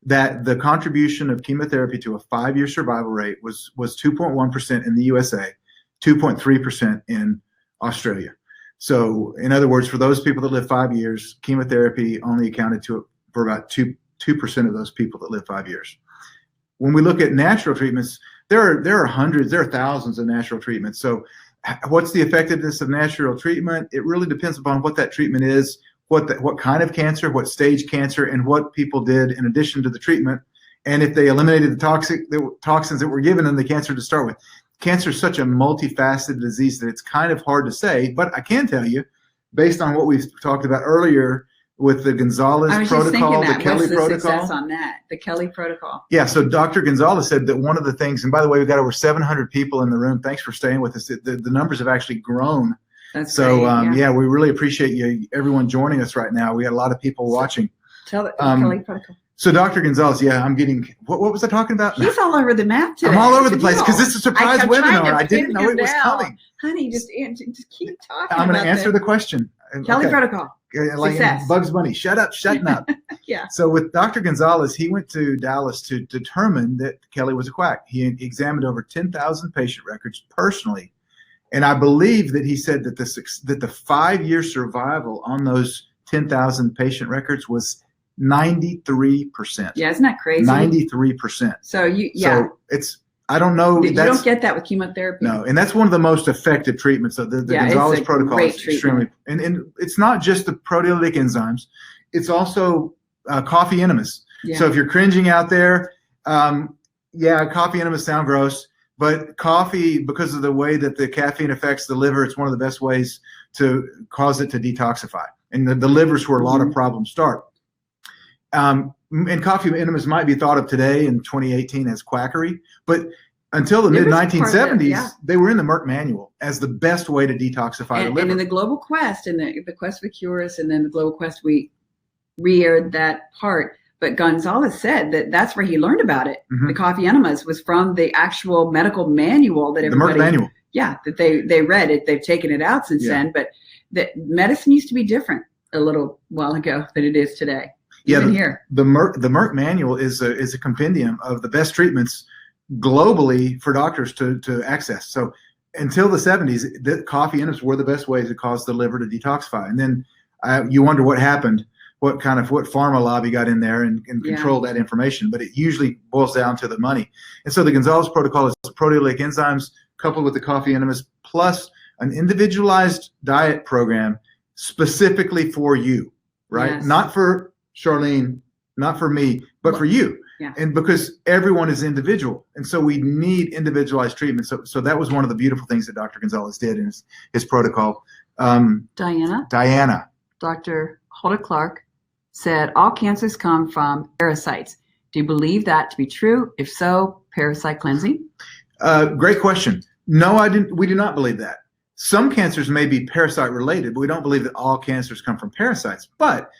that the contribution of chemotherapy to a 5-year survival rate was 2.1% in the USA, 2.3% in Australia. So in other words, for those people that live 5 years, chemotherapy only accounted for about 2% of those people that live 5 years. When we look at natural treatments, there are hundreds, there are thousands of natural treatments. So what's the effectiveness of natural treatment? It really depends upon what that treatment is, what kind of cancer, what stage cancer, and what people did in addition to the treatment, and if they eliminated the toxins that were given in the cancer to start with. Cancer is such a multifaceted disease that it's kind of hard to say, but I can tell you, based on what we've talked about earlier with the Gonzalez Protocol, the Kelly Protocol. Success on that, the Kelly Protocol. Yeah, so Dr. Gonzalez said that one of the things, and by the way, we've got over 700 people in the room. Thanks for staying with us. The numbers have actually grown. That's so great, yeah, we really appreciate everyone joining us right now. We got a lot of people watching. Tell the Kelly Protocol. So Dr. Gonzalez, yeah, I'm getting, what was I talking about? He's all over the map today. I'm all over the place because this is a surprise webinar. I didn't know it was coming. Honey, just keep talking. I'm going to answer the question. Kelly Protocol. Like Success. Bugs Bunny, shutting up. Yeah. So with Dr. Gonzalez, he went to Dallas to determine that Kelly was a quack. He examined over 10,000 patient records personally. And I believe that he said that the 5-year survival on those 10,000 patient records was 93%. Yeah, isn't that crazy? 93%. So So it's, I don't know. You don't get that with chemotherapy. No, and that's one of the most effective treatments. So the Gonzalez Protocol is extremely, and it's not just the proteolytic enzymes, it's also coffee enemas. Yeah. So if you're cringing out there, coffee enemas sound gross, but coffee, because of the way that the caffeine affects the liver, it's one of the best ways to cause it to detoxify. And the liver's where a lot of problems start. And coffee enemas might be thought of today in 2018 as quackery, but until the mid-1970s, they were in the Merck manual as the best way to detoxify the liver. And in the Global Quest, and the Quest for Cures, and then the Global Quest, we re-aired that part. But Gonzalez said that that's where he learned about it. Mm-hmm. The coffee enemas was from the actual medical manual that everybody, the Merck manual. Yeah, that they read it. They've taken it out since then, but the medicine used to be different a little while ago than it is today. Yeah, the Merck manual is a compendium of the best treatments globally for doctors to access. So until the 70s, the coffee enemas were the best way to cause the liver to detoxify. And then you wonder what happened, what pharma lobby got in there and controlled that information. But it usually boils down to the money. And so the Gonzalez Protocol is proteolytic enzymes coupled with the coffee enemas plus an individualized diet program specifically for you, right? Yes. Not for Charlene, not for me, but for you. Yeah. And because everyone is individual. And so we need individualized treatment. So that was one of the beautiful things that Dr. Gonzalez did in his protocol. Diana. Dr. Hulda Clark said, all cancers come from parasites. Do you believe that to be true? If so, parasite cleansing? Great question. No, we do not believe that. Some cancers may be parasite related, but we don't believe that all cancers come from parasites. But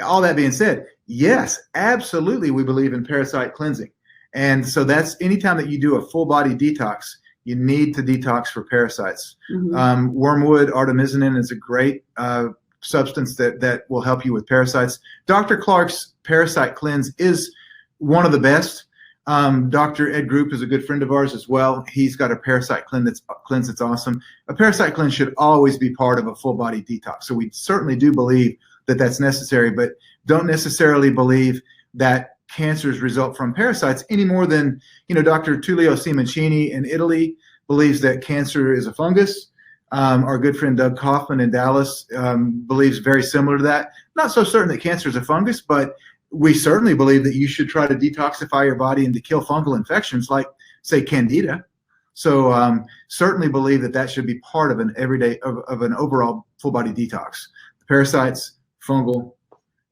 all that being said, yes, absolutely, we believe in parasite cleansing. And so that's anytime that you do a full body detox, you need to detox for parasites. Mm-hmm. Wormwood artemisinin is a great substance that will help you with parasites. Dr. Clark's parasite cleanse is one of the best. Dr. Ed Group is a good friend of ours as well. He's got a parasite cleanse that's awesome. A parasite cleanse should always be part of a full body detox. So we certainly do believe that that's necessary, but don't necessarily believe that cancers result from parasites any more than, Dr. Tullio Simoncini in Italy believes that cancer is a fungus. Our good friend Doug Kaufman in Dallas believes very similar to that. Not so certain that cancer is a fungus, but we certainly believe that you should try to detoxify your body and to kill fungal infections like, say, Candida. So certainly believe that should be part of an everyday, of an overall full body detox. Parasites, fungal,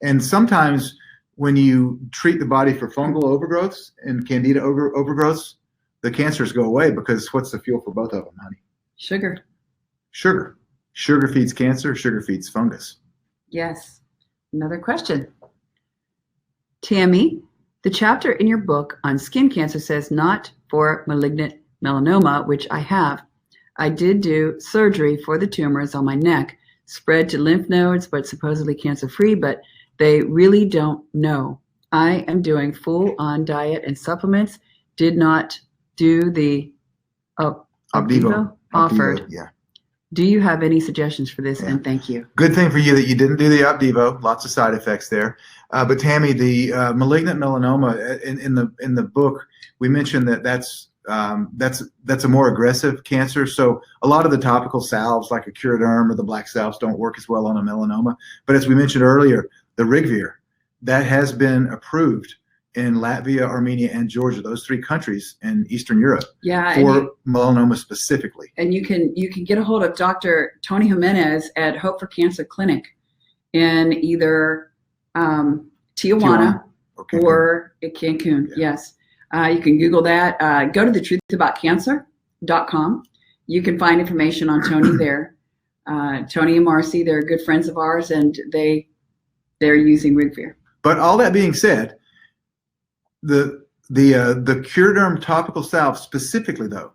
and sometimes when you treat the body for fungal overgrowths and Candida overgrowths, the cancers go away because what's the fuel for both of them, honey? Sugar. Sugar. Sugar feeds cancer, sugar feeds fungus. Yes. Another question. Tammy, the chapter in your book on skin cancer says not for malignant melanoma, which I have. I did do surgery for the tumors on my neck, spread to lymph nodes, but supposedly cancer-free, but they really don't know. I am doing full-on diet and supplements, did not do the Opdivo offered. Yeah. Do you have any suggestions for this? Yeah. And thank you. Good thing for you that you didn't do the Opdivo. Lots of side effects there. But Tammy, the malignant melanoma in the book, we mentioned that's a more aggressive cancer. So a lot of the topical salves like a Curaderm or the black salves don't work as well on a melanoma. But as we mentioned earlier, the Rigvir, that has been approved in Latvia, Armenia, and Georgia, those 3 countries in Eastern Europe, for melanoma specifically. And you can get a hold of Dr. Tony Jimenez at Hope for Cancer Clinic in either Tijuana or Cancun. Yeah. Yes. You can Google that. Go to thetruthaboutcancer.com. You can find information on Tony there. Tony and Marcy, they're good friends of ours, and they're using Rigvir. But all that being said, the Curaderm topical salve specifically, though,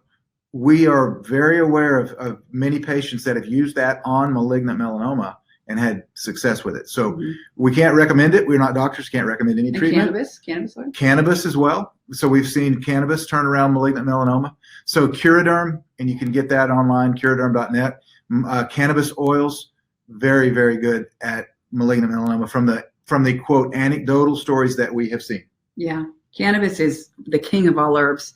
we are very aware of many patients that have used that on malignant melanoma and had success with it. So we can't recommend it. We're not doctors, can't recommend any treatment. Cannabis as well. So we've seen cannabis turn around malignant melanoma. So Curaderm, and you can get that online, curaderm.net. Cannabis oils, very, very good at malignant melanoma from the quote anecdotal stories that we have seen. Yeah, cannabis is the king of all herbs.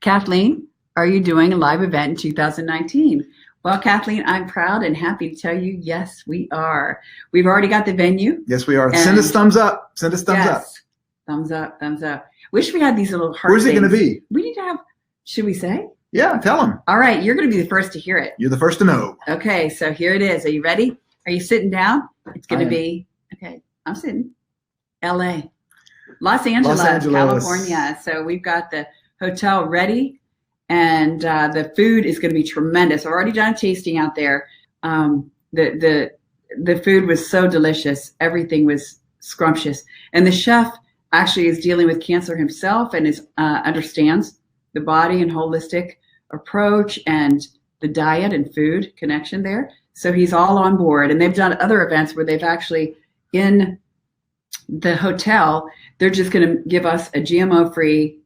Kathleen, are you doing a live event in 2019? Well, Kathleen, I'm proud and happy to tell you, yes, we are. We've already got the venue. Yes, we are. Send us thumbs up. Send us thumbs up. Thumbs up, thumbs up. Wish we had these little heart Where's it going to be? We need to have, should we say? Yeah, tell them. All right, you're going to be the first to hear it. You're the first to know. Okay, so here it is. Are you ready? Are you sitting down? It's going to be, okay, I'm sitting. LA. Los Angeles, California. So we've got the hotel ready, and the food is going to be tremendous. I've already done tasting out there. The food was so delicious. Everything was scrumptious. And the chef actually is dealing with cancer himself and understands the body and holistic approach and the diet and food connection there. So he's all on board. And they've done other events where they've actually, in the hotel, they're just going to give us a GMO-free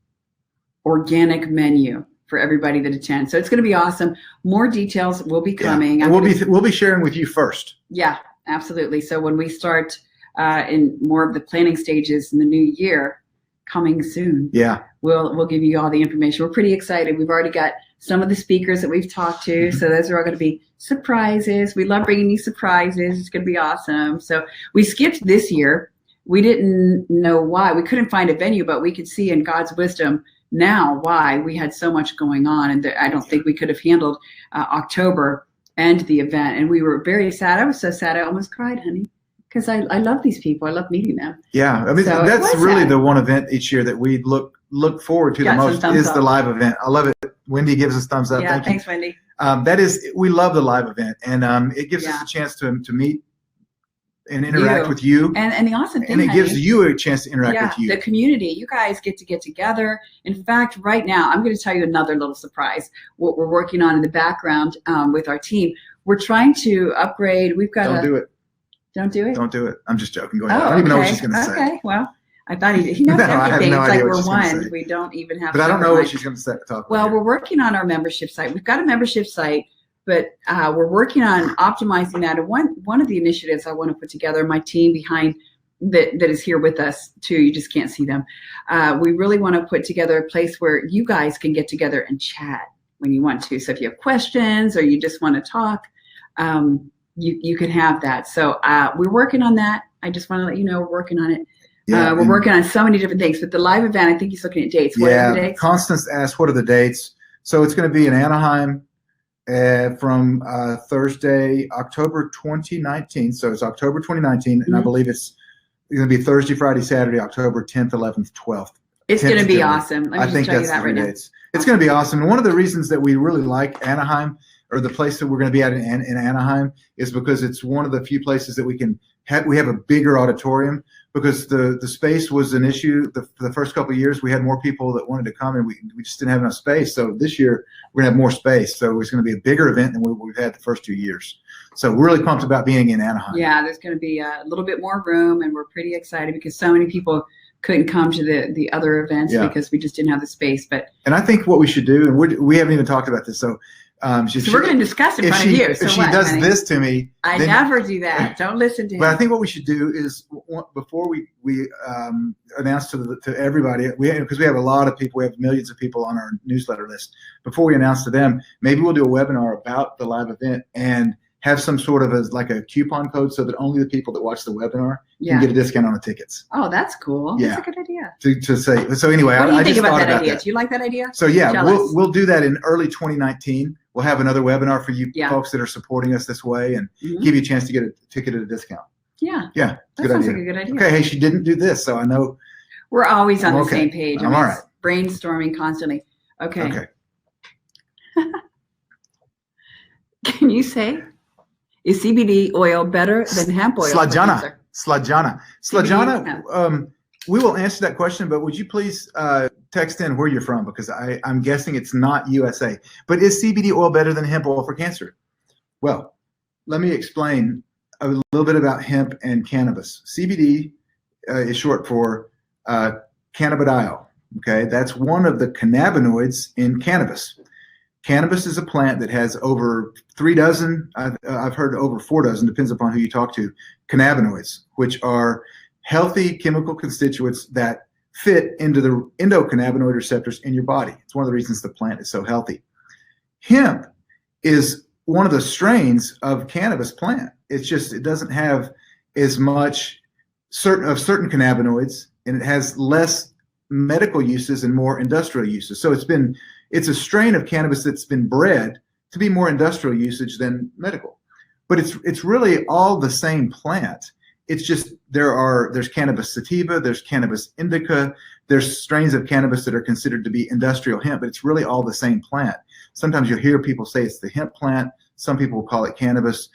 organic menu for everybody that attends. So it's going to be awesome. More details will be coming. Yeah. We'll be sharing with you first. Yeah, absolutely. So when we start in more of the planning stages in the new year, coming soon, we'll give you all the information. We're pretty excited. We've already got some of the speakers that we've talked to. So those are all going to be surprises. We love bringing you surprises. It's going to be awesome. So we skipped this year. We didn't know why. We couldn't find a venue, but we could see in God's wisdom now why we had so much going on. And I don't think we could have handled October and the event. And we were very sad. I was so sad. I almost cried, honey, because I love these people. I love meeting them. Yeah. I mean, so that's really the one event each year that we look forward to the most is the live event. I love it. Wendy gives us thumbs up. Yeah, thanks, Wendy. We love the live event, and it gives us a chance to meet and interact with you. And the awesome thing, and it gives you a chance to interact with you. The community, you guys get together. In fact, right now, I'm going to tell you another little surprise. What we're working on in the background with our team, we're trying to upgrade. We've got Don't do it. Don't do it? Don't do it. I'm just joking. Go ahead. I don't even know what she's going to say. Okay, well, I thought he knows everything. It's like we're one. We don't even have. But I don't know what she's going to talk about. Well, we're working on our membership site. We've got a membership site, but we're working on optimizing that. And one of the initiatives I want to put together, my team behind that is here with us too. You just can't see them. We really want to put together a place where you guys can get together and chat when you want to. So if you have questions or you just want to talk, you can have that. So we're working on that. I just want to let you know we're working on it. Yeah, we're working on so many different things. But the live event, I think he's looking at dates. What are the dates? Constance asked, what are the dates? So it's going to be in Anaheim from Thursday, October 2019. So it's October 2019, and I believe it's going to be Thursday, Friday, Saturday, October 10th, 11th, 12th. It's going to be awesome. Let me just tell you that right now. It's going to be awesome. And one of the reasons that we really like Anaheim, or the place that we're going to be at in Anaheim, is because it's one of the few places that we have a bigger auditorium, because the space was an issue for the first couple of years. We had more people that wanted to come, and we just didn't have enough space. So this year we're going to have more space. So it's going to be a bigger event than we've had the first 2 years. So we're really pumped about being in Anaheim. Yeah, there's going to be a little bit more room, and we're pretty excited because so many people couldn't come to the other events because we just didn't have the space. And I think what we should do, and we haven't even talked about this, so we're going to discuss in front of you. So if she does this to me, I never do that. Don't listen to him. But I think what we should do is, before we announce to everybody, because we have a lot of people, we have millions of people on our newsletter list. Before we announce to them, maybe we'll do a webinar about the live event and have some sort of like a coupon code so that only the people that watch the webinar can get a discount on the tickets. Oh, that's cool. Yeah. That's a good idea. To say, so anyway, what do you I think just about thought that about idea? that. Do you like that idea? So yeah, we'll do that in early 2019. We'll have another webinar for you folks that are supporting us this way, and give you a chance to get a ticket at a discount. Yeah. Yeah. That sounds like a good idea. Okay. Hey, she didn't do this, so I know. We're always on the same page. I'm all right. Brainstorming constantly. Okay. Okay. Can you say, is CBD oil better than hemp oil? Slajana. We will answer that question, but would you please text in where you're from, because I'm guessing it's not USA. But is CBD oil better than hemp oil for cancer? Well, let me explain a little bit about hemp and cannabis. CBD is short for cannabidiol. Okay, that's one of the cannabinoids in cannabis. Cannabis is a plant that has over 3 dozen, I've heard over 4 dozen, depends upon who you talk to, cannabinoids, which are healthy chemical constituents that fit into the endocannabinoid receptors in your body. It's one of the reasons the plant is so healthy. Hemp is one of the strains of cannabis plant. It's just, it doesn't have as much certain cannabinoids, and it has less medical uses and more industrial uses. So it's a strain of cannabis that's been bred to be more industrial usage than medical. But it's really all the same plant. It's just there's cannabis sativa, there's cannabis indica, there's strains of cannabis that are considered to be industrial hemp, but it's really all the same plant. Sometimes you'll hear people say it's the hemp plant. Some people will call it cannabis.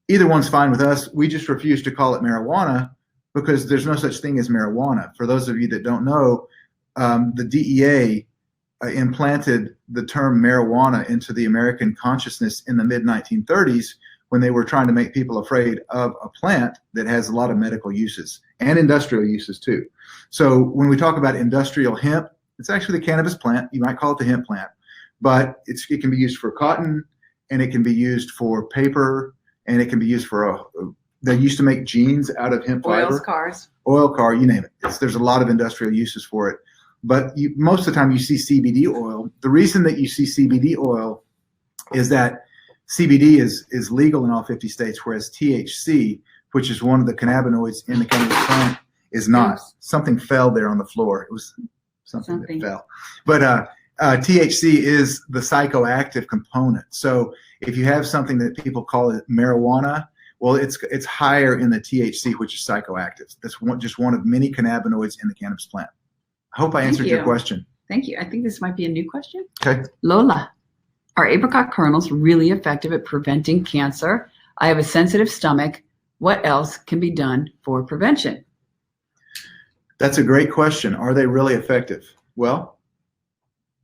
Either one's fine with us. We just refuse to call it marijuana because there's no such thing as marijuana. For those of you that don't know, the DEA implanted the term marijuana into the American consciousness in the mid-1930s when they were trying to make people afraid of a plant that has a lot of medical uses and industrial uses too. So when we talk about industrial hemp, it's actually the cannabis plant. You might call it the hemp plant, but it can be used for cotton, and it can be used for paper, and it can be used for they used to make jeans out of hemp fiber. Oil car, you name it. There's a lot of industrial uses for it. But most of the time you see CBD oil. The reason that you see CBD oil is that CBD is legal in all 50 states, whereas THC, which is one of the cannabinoids in the cannabis plant, is not. Something fell there on the floor. It was something that fell. But THC is the psychoactive component. So if you have something that people call it marijuana, well, it's higher in the THC, which is psychoactive. That's just one of many cannabinoids in the cannabis plant. I hope I answered your question. Thank you. I think this might be a new question. Okay. Lola, are apricot kernels really effective at preventing cancer? I have a sensitive stomach. What else can be done for prevention? That's a great question. Are they really effective? Well,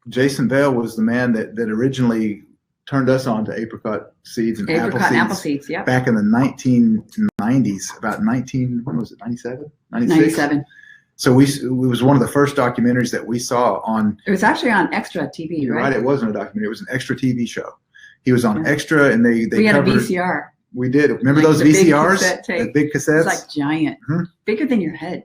Jason Bell was the man that originally turned us on to apricot seeds and apple seeds back in the 1990s, about 97? 97. So it was one of the first documentaries that we saw on. It was actually on Extra TV, You're right. It wasn't a documentary. It was an Extra TV show. He was on Extra, and they we had a VCR. We did. Remember those VCRs? The big cassettes? It's like giant, bigger than your head.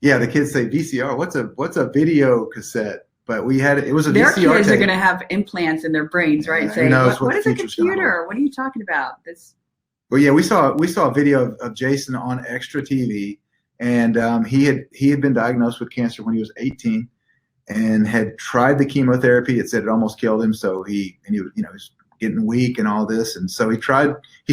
Yeah, the kids say VCR. What's a video cassette? But it was a their VCR kids tape. are going to have implants in their brains, right? Yeah, Saying, what is a future's gonna hold. computer? What are you talking about? Well, yeah, we saw a video of Jason on Extra TV, and he had been diagnosed with cancer when he was 18, and had tried the chemotherapy. It said it almost killed him, so he was getting weak and all this, and so he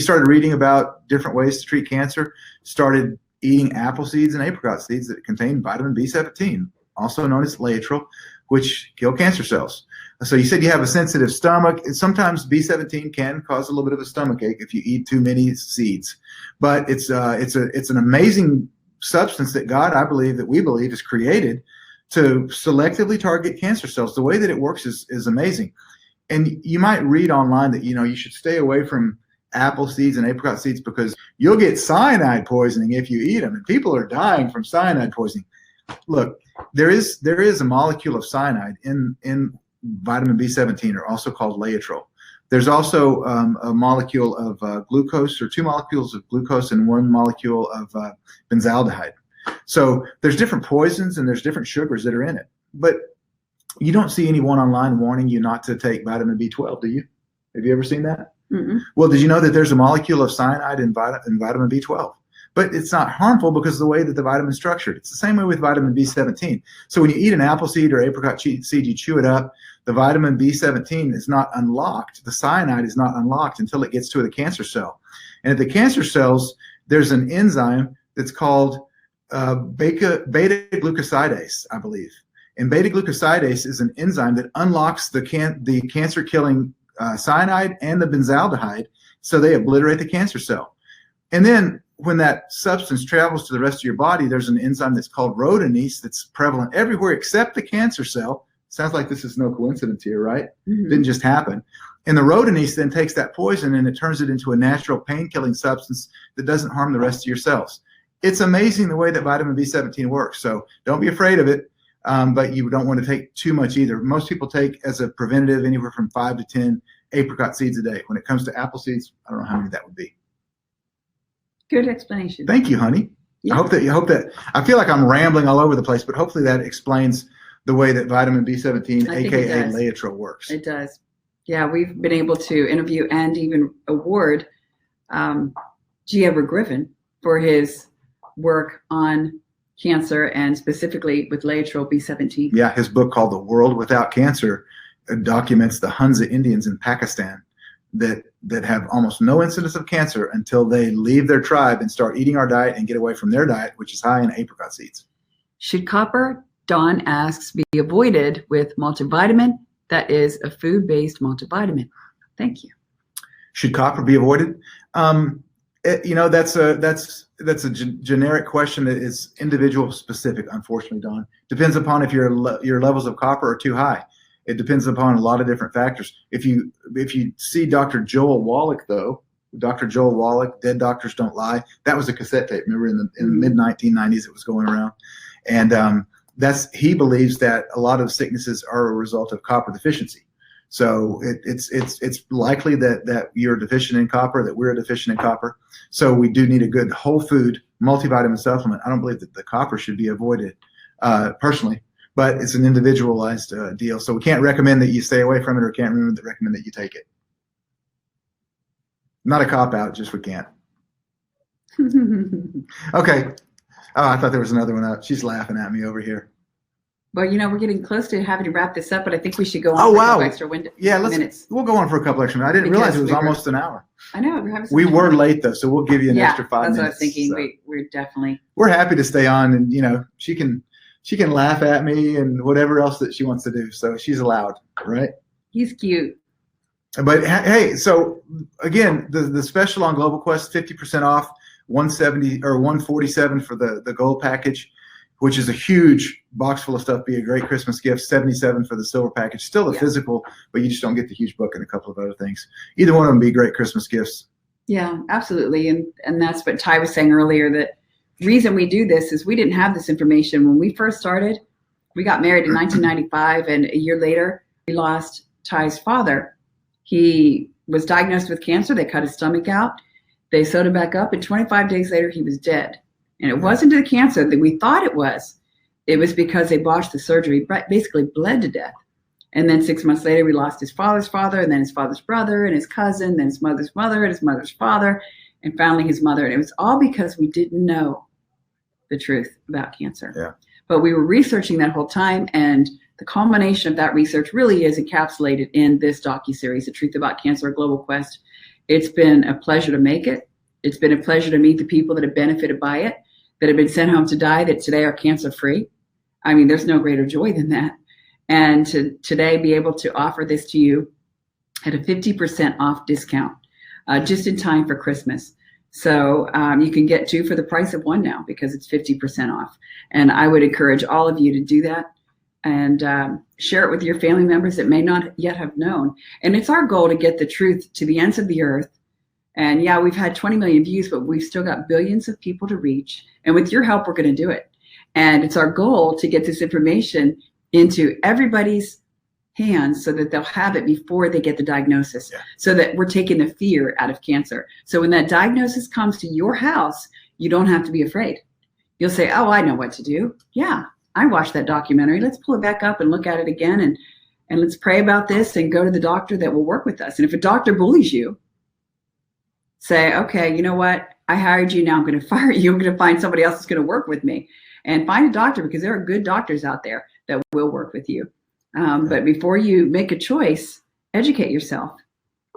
started reading about different ways to treat cancer. Started eating apple seeds and apricot seeds that contain vitamin B17, also known as Laetrile, which kill cancer cells. So you said you have a sensitive stomach. Sometimes B17 can cause a little bit of a stomach ache if you eat too many seeds, but it's an amazing substance that we believe is created to selectively target cancer cells. The way that it works is amazing. And you might read online that you should stay away from apple seeds and apricot seeds because you'll get cyanide poisoning if you eat them, and people are dying from cyanide poisoning. Look, there is a molecule of cyanide in vitamin B17, or also called Laetrile. There's also a molecule of glucose, or two molecules of glucose and one molecule of benzaldehyde. So there's different poisons and there's different sugars that are in it. But you don't see anyone online warning you not to take vitamin B12, do you? Have you ever seen that? Mm-mm. Well, did you know that there's a molecule of cyanide in vitamin B12? But it's not harmful because of the way that the vitamin is structured. It's the same way with vitamin B17. So when you eat an apple seed or apricot seed, you chew it up, the vitamin B17 is not unlocked. The cyanide is not unlocked until it gets to the cancer cell. And at the cancer cells, there's an enzyme that's called beta-glucosidase, I believe. And beta-glucosidase is an enzyme that unlocks the cancer-killing cyanide and the benzaldehyde, so they obliterate the cancer cell. And then when that substance travels to the rest of your body, there's an enzyme that's called rhodonase that's prevalent everywhere except the cancer cell. Sounds like this is no coincidence here, right? Mm-hmm. Didn't just happen. And the rhodonase then takes that poison and it turns it into a natural pain-killing substance that doesn't harm the rest of your cells. It's amazing the way that vitamin B17 works. So don't be afraid of it, but you don't want to take too much either. Most people take as a preventative anywhere from 5 to 10 apricot seeds a day. When it comes to apple seeds, I don't know how many that would be. Good explanation. Thank you, honey. Yeah. I hope that I feel like I'm rambling all over the place, but hopefully that explains the way that vitamin B17, aka Laetrile, works. It does. Yeah, we've been able to interview and even award G. Edward Griffin for his work on cancer and specifically with Laetrile B17. Yeah, his book called The World Without Cancer documents the Hunza Indians in Pakistan that have almost no incidence of cancer until they leave their tribe and start eating our diet and get away from their diet, which is high in apricot seeds. Should copper, Dawn asks, be avoided with multivitamin that is a food-based multivitamin? Thank you. Should copper be avoided? That's a generic question that is individual specific, unfortunately, Dawn. Depends upon if your levels of copper are too high. It depends upon a lot of different factors. If you see Dr. Joel Wallach, though, Dr. Joel Wallach, Dead Doctors Don't Lie, that was a cassette tape. Remember in the mid-1990s it was going around. And he believes that a lot of sicknesses are a result of copper deficiency. So it's likely that you're deficient in copper, that we're deficient in copper. So we do need a good whole food multivitamin supplement. I don't believe that the copper should be avoided personally, but it's an individualized deal. So we can't recommend that you stay away from it, or can't recommend that you take it. Not a cop out, just we can't. Okay. Oh, I thought there was another one up. She's laughing at me over here. Well, we're getting close to having to wrap this up, but I think we should go on for a couple extra minutes. We'll go on for a couple extra minutes. I didn't realize it was almost an hour. I know. We were late, though, so we'll give you an extra 5 minutes. That's what I was thinking. So. We're happy to stay on, and, she can laugh at me and whatever else that she wants to do. So she's allowed, right? He's cute. But, hey, so, again, the special on Global Quest, 50% off, $170 or $147 for the gold package, which is a huge box full of stuff, be a great Christmas gift. $77 for the silver package, still a physical, but you just don't get the huge book and a couple of other things. Either one of them be great Christmas gifts. Yeah, absolutely. And that's what Ty was saying earlier, that reason we do this is we didn't have this information when we first started. We got married in 1995, and a year later, we lost Ty's father. He was diagnosed with cancer. They cut his stomach out. They sewed him back up, and 25 days later, he was dead. And it wasn't the cancer that we thought it was. it was because they botched the surgery, basically bled to death. And then 6 months later, we lost his father's father, and then his father's brother, and his cousin, then his mother's mother, and his mother's father, and finally his mother. And it was all because we didn't know the truth about cancer. Yeah. But we were researching that whole time, and the culmination of that research really is encapsulated in this docuseries, The Truth About Cancer, A Global Quest. It's been a pleasure to make it. It's been a pleasure to meet the people that have benefited by it, that have been sent home to die, that today are cancer-free. I mean, there's no greater joy than that. And to today be able to offer this to you at a 50% off discount, just in time for Christmas. So you can get 2 for the price of 1 now because it's 50% off. And I would encourage all of you to do that and share it with your family members that may not yet have known. And it's our goal to get the truth to the ends of the earth. And yeah, we've had 20 million views, but we've still got billions of people to reach. And with your help, we're going to do it. And it's our goal to get this information into everybody's hands so that they'll have it before they get the diagnosis, so that we're taking the fear out of cancer. So when that diagnosis comes to your house, you don't have to be afraid. You'll say, oh, I know what to do. Yeah, I watched that documentary. Let's pull it back up and look at it again. And let's pray about this and go to the doctor that will work with us. And if a doctor bullies you, say, okay, you know what? I hired you. Now I'm going to fire you. I'm going to find somebody else that's going to work with me. And find a doctor, because there are good doctors out there that will work with you. But before you make a choice, educate yourself.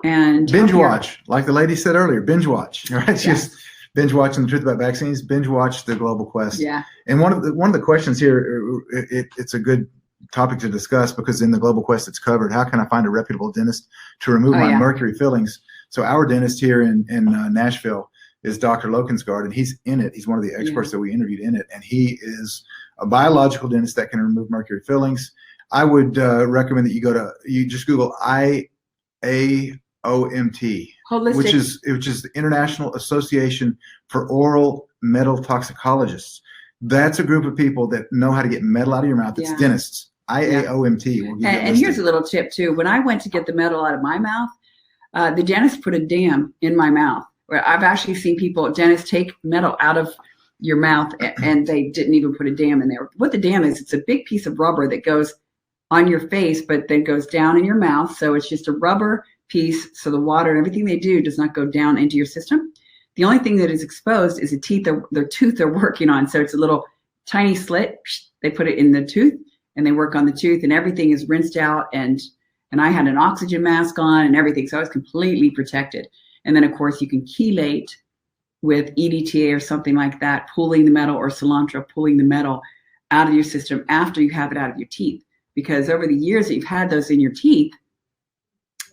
And binge watch, like the lady said earlier, binge watch, right? Yes. Just binge watching The Truth About Vaccines, binge watch The Global Quest. Yeah. And one of the questions here, it's a good topic to discuss because in The Global Quest it's covered. How can I find a reputable dentist to remove my mercury fillings? So our dentist here in Nashville is Dr. Lokensgaard, and he's in it. He's one of the experts that we interviewed in it, and he is a biological dentist that can remove mercury fillings. I would recommend that you just Google IAOMT, which is the International Association for Oral Metal Toxicologists. That's a group of people that know how to get metal out of your mouth. It's dentists. IAOMT. Will give and here's a little tip too. When I went to get the metal out of my mouth, the dentist put a dam in my mouth. Where I've actually seen dentists take metal out of your mouth and they didn't even put a dam in there. What the dam is, it's a big piece of rubber that goes on your face, but then goes down in your mouth. So it's just a rubber piece. So the water and everything they do does not go down into your system. The only thing that is exposed is the tooth they're working on. So it's a little tiny slit. They put it in the tooth and they work on the tooth, and everything is rinsed out. And I had an oxygen mask on and everything. So I was completely protected. And then, of course, you can chelate with EDTA or something like that, pulling the metal, or cilantro, pulling the metal out of your system after you have it out of your teeth. Because over the years that you've had those in your teeth,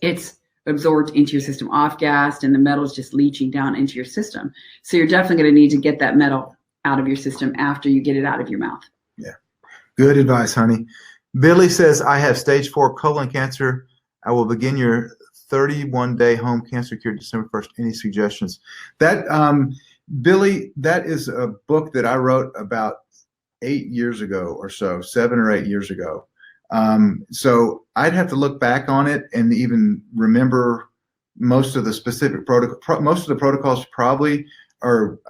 it's absorbed into your system, off-gassed, and the metal is just leaching down into your system. So you're definitely going to need to get that metal out of your system after you get it out of your mouth. Yeah. Good advice, honey. Billy says, I have stage 4 colon cancer. I will begin your 31-day home cancer cure December 1st. Any suggestions? That Billy, that is a book that I wrote about 8 years ago or so, 7 or 8 years ago. So I'd have to look back on it and even remember most of the specific protocol. Most of the protocols probably are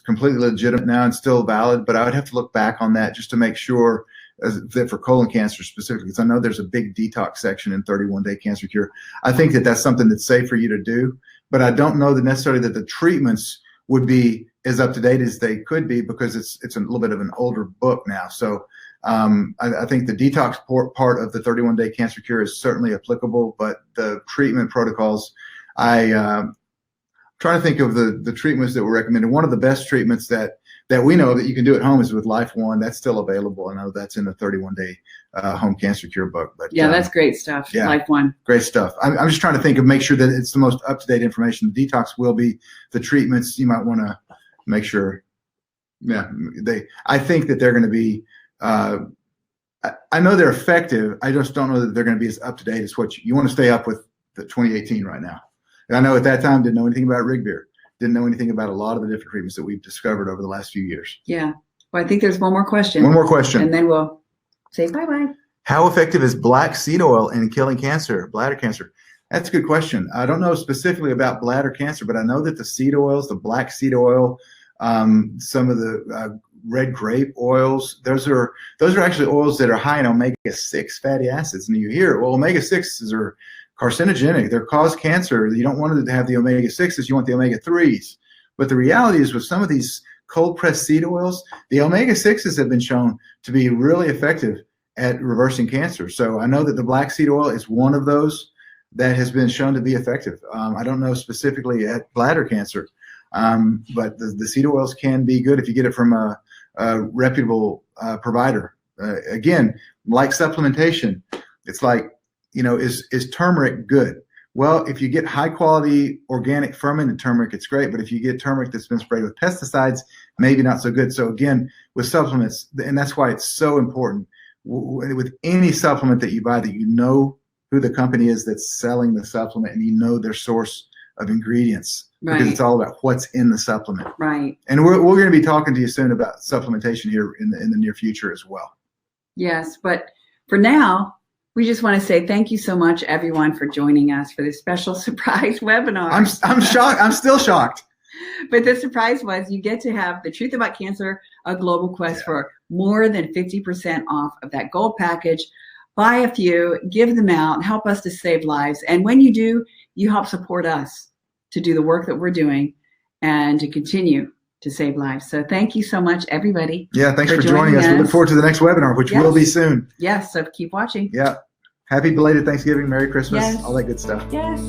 completely legitimate now and still valid, but I would have to look back on that just to make sure that for colon cancer specifically, because I know there's a big detox section in 31-day cancer cure. I think that that's something that's safe for you to do, but I don't know that necessarily that the treatments would be as up to date as they could be, because it's a little bit of an older book now. So I think the detox part of the 31-day cancer cure is certainly applicable, but the treatment protocols, I'm trying to think of the treatments that were recommended. One of the best treatments that we know that you can do at home is with Life One. That's still available. I know that's in the 31-day home cancer cure book. But yeah, that's great stuff. Yeah, Life One. Great stuff. I'm just trying to make sure that it's the most up-to-date information. The detox will be the treatments. You might want to make sure. Yeah, I think that they're going to be. I know they're effective. I just don't know that they're going to be as up-to-date as what you want to stay up with the 2018 right now. And I know at that time didn't know anything about Rigvir. Didn't know anything about a lot of the different treatments that we've discovered over the last few years. Yeah. Well, I think there's one more question. One more question. And then we'll say bye-bye. How effective is black seed oil in killing cancer, bladder cancer? That's a good question. I don't know specifically about bladder cancer, but I know that the seed oils, the black seed oil, some of the red grape oils. Those are actually oils that are high in omega-6 fatty acids. And you hear, well, omega-6s are carcinogenic. They cause cancer. You don't want to have the omega-6s. You want the omega-3s. But the reality is with some of these cold-pressed seed oils, the omega-6s have been shown to be really effective at reversing cancer. So I know that the black seed oil is one of those that has been shown to be effective. I don't know specifically at bladder cancer, but the seed oils can be good if you get it from a reputable provider. Again, like supplementation, it's like, is turmeric good? Well, if you get high quality organic fermented turmeric, it's great. But if you get turmeric that's been sprayed with pesticides, maybe not so good. So again, with supplements, and that's why it's so important with any supplement that you buy, that you know who the company is that's selling the supplement, and you know their source of ingredients, because it's all about what's in the supplement. Right. And we're going to be talking to you soon about supplementation here in the near future as well. Yes, but for now, we just want to say thank you so much, everyone, for joining us for this special surprise webinar. I'm shocked. I'm still shocked. But the surprise was you get to have The Truth About Cancer, a global quest for more than 50% off of that gold package. Buy a few, give them out, help us to save lives. And when you do, you help support us to do the work that we're doing and to continue to save lives. So thank you so much, everybody. Yeah, thanks for joining us. We look forward to the next webinar, which will be soon. Yes, so keep watching. Yeah. Happy belated Thanksgiving, Merry Christmas, all that good stuff. Yes.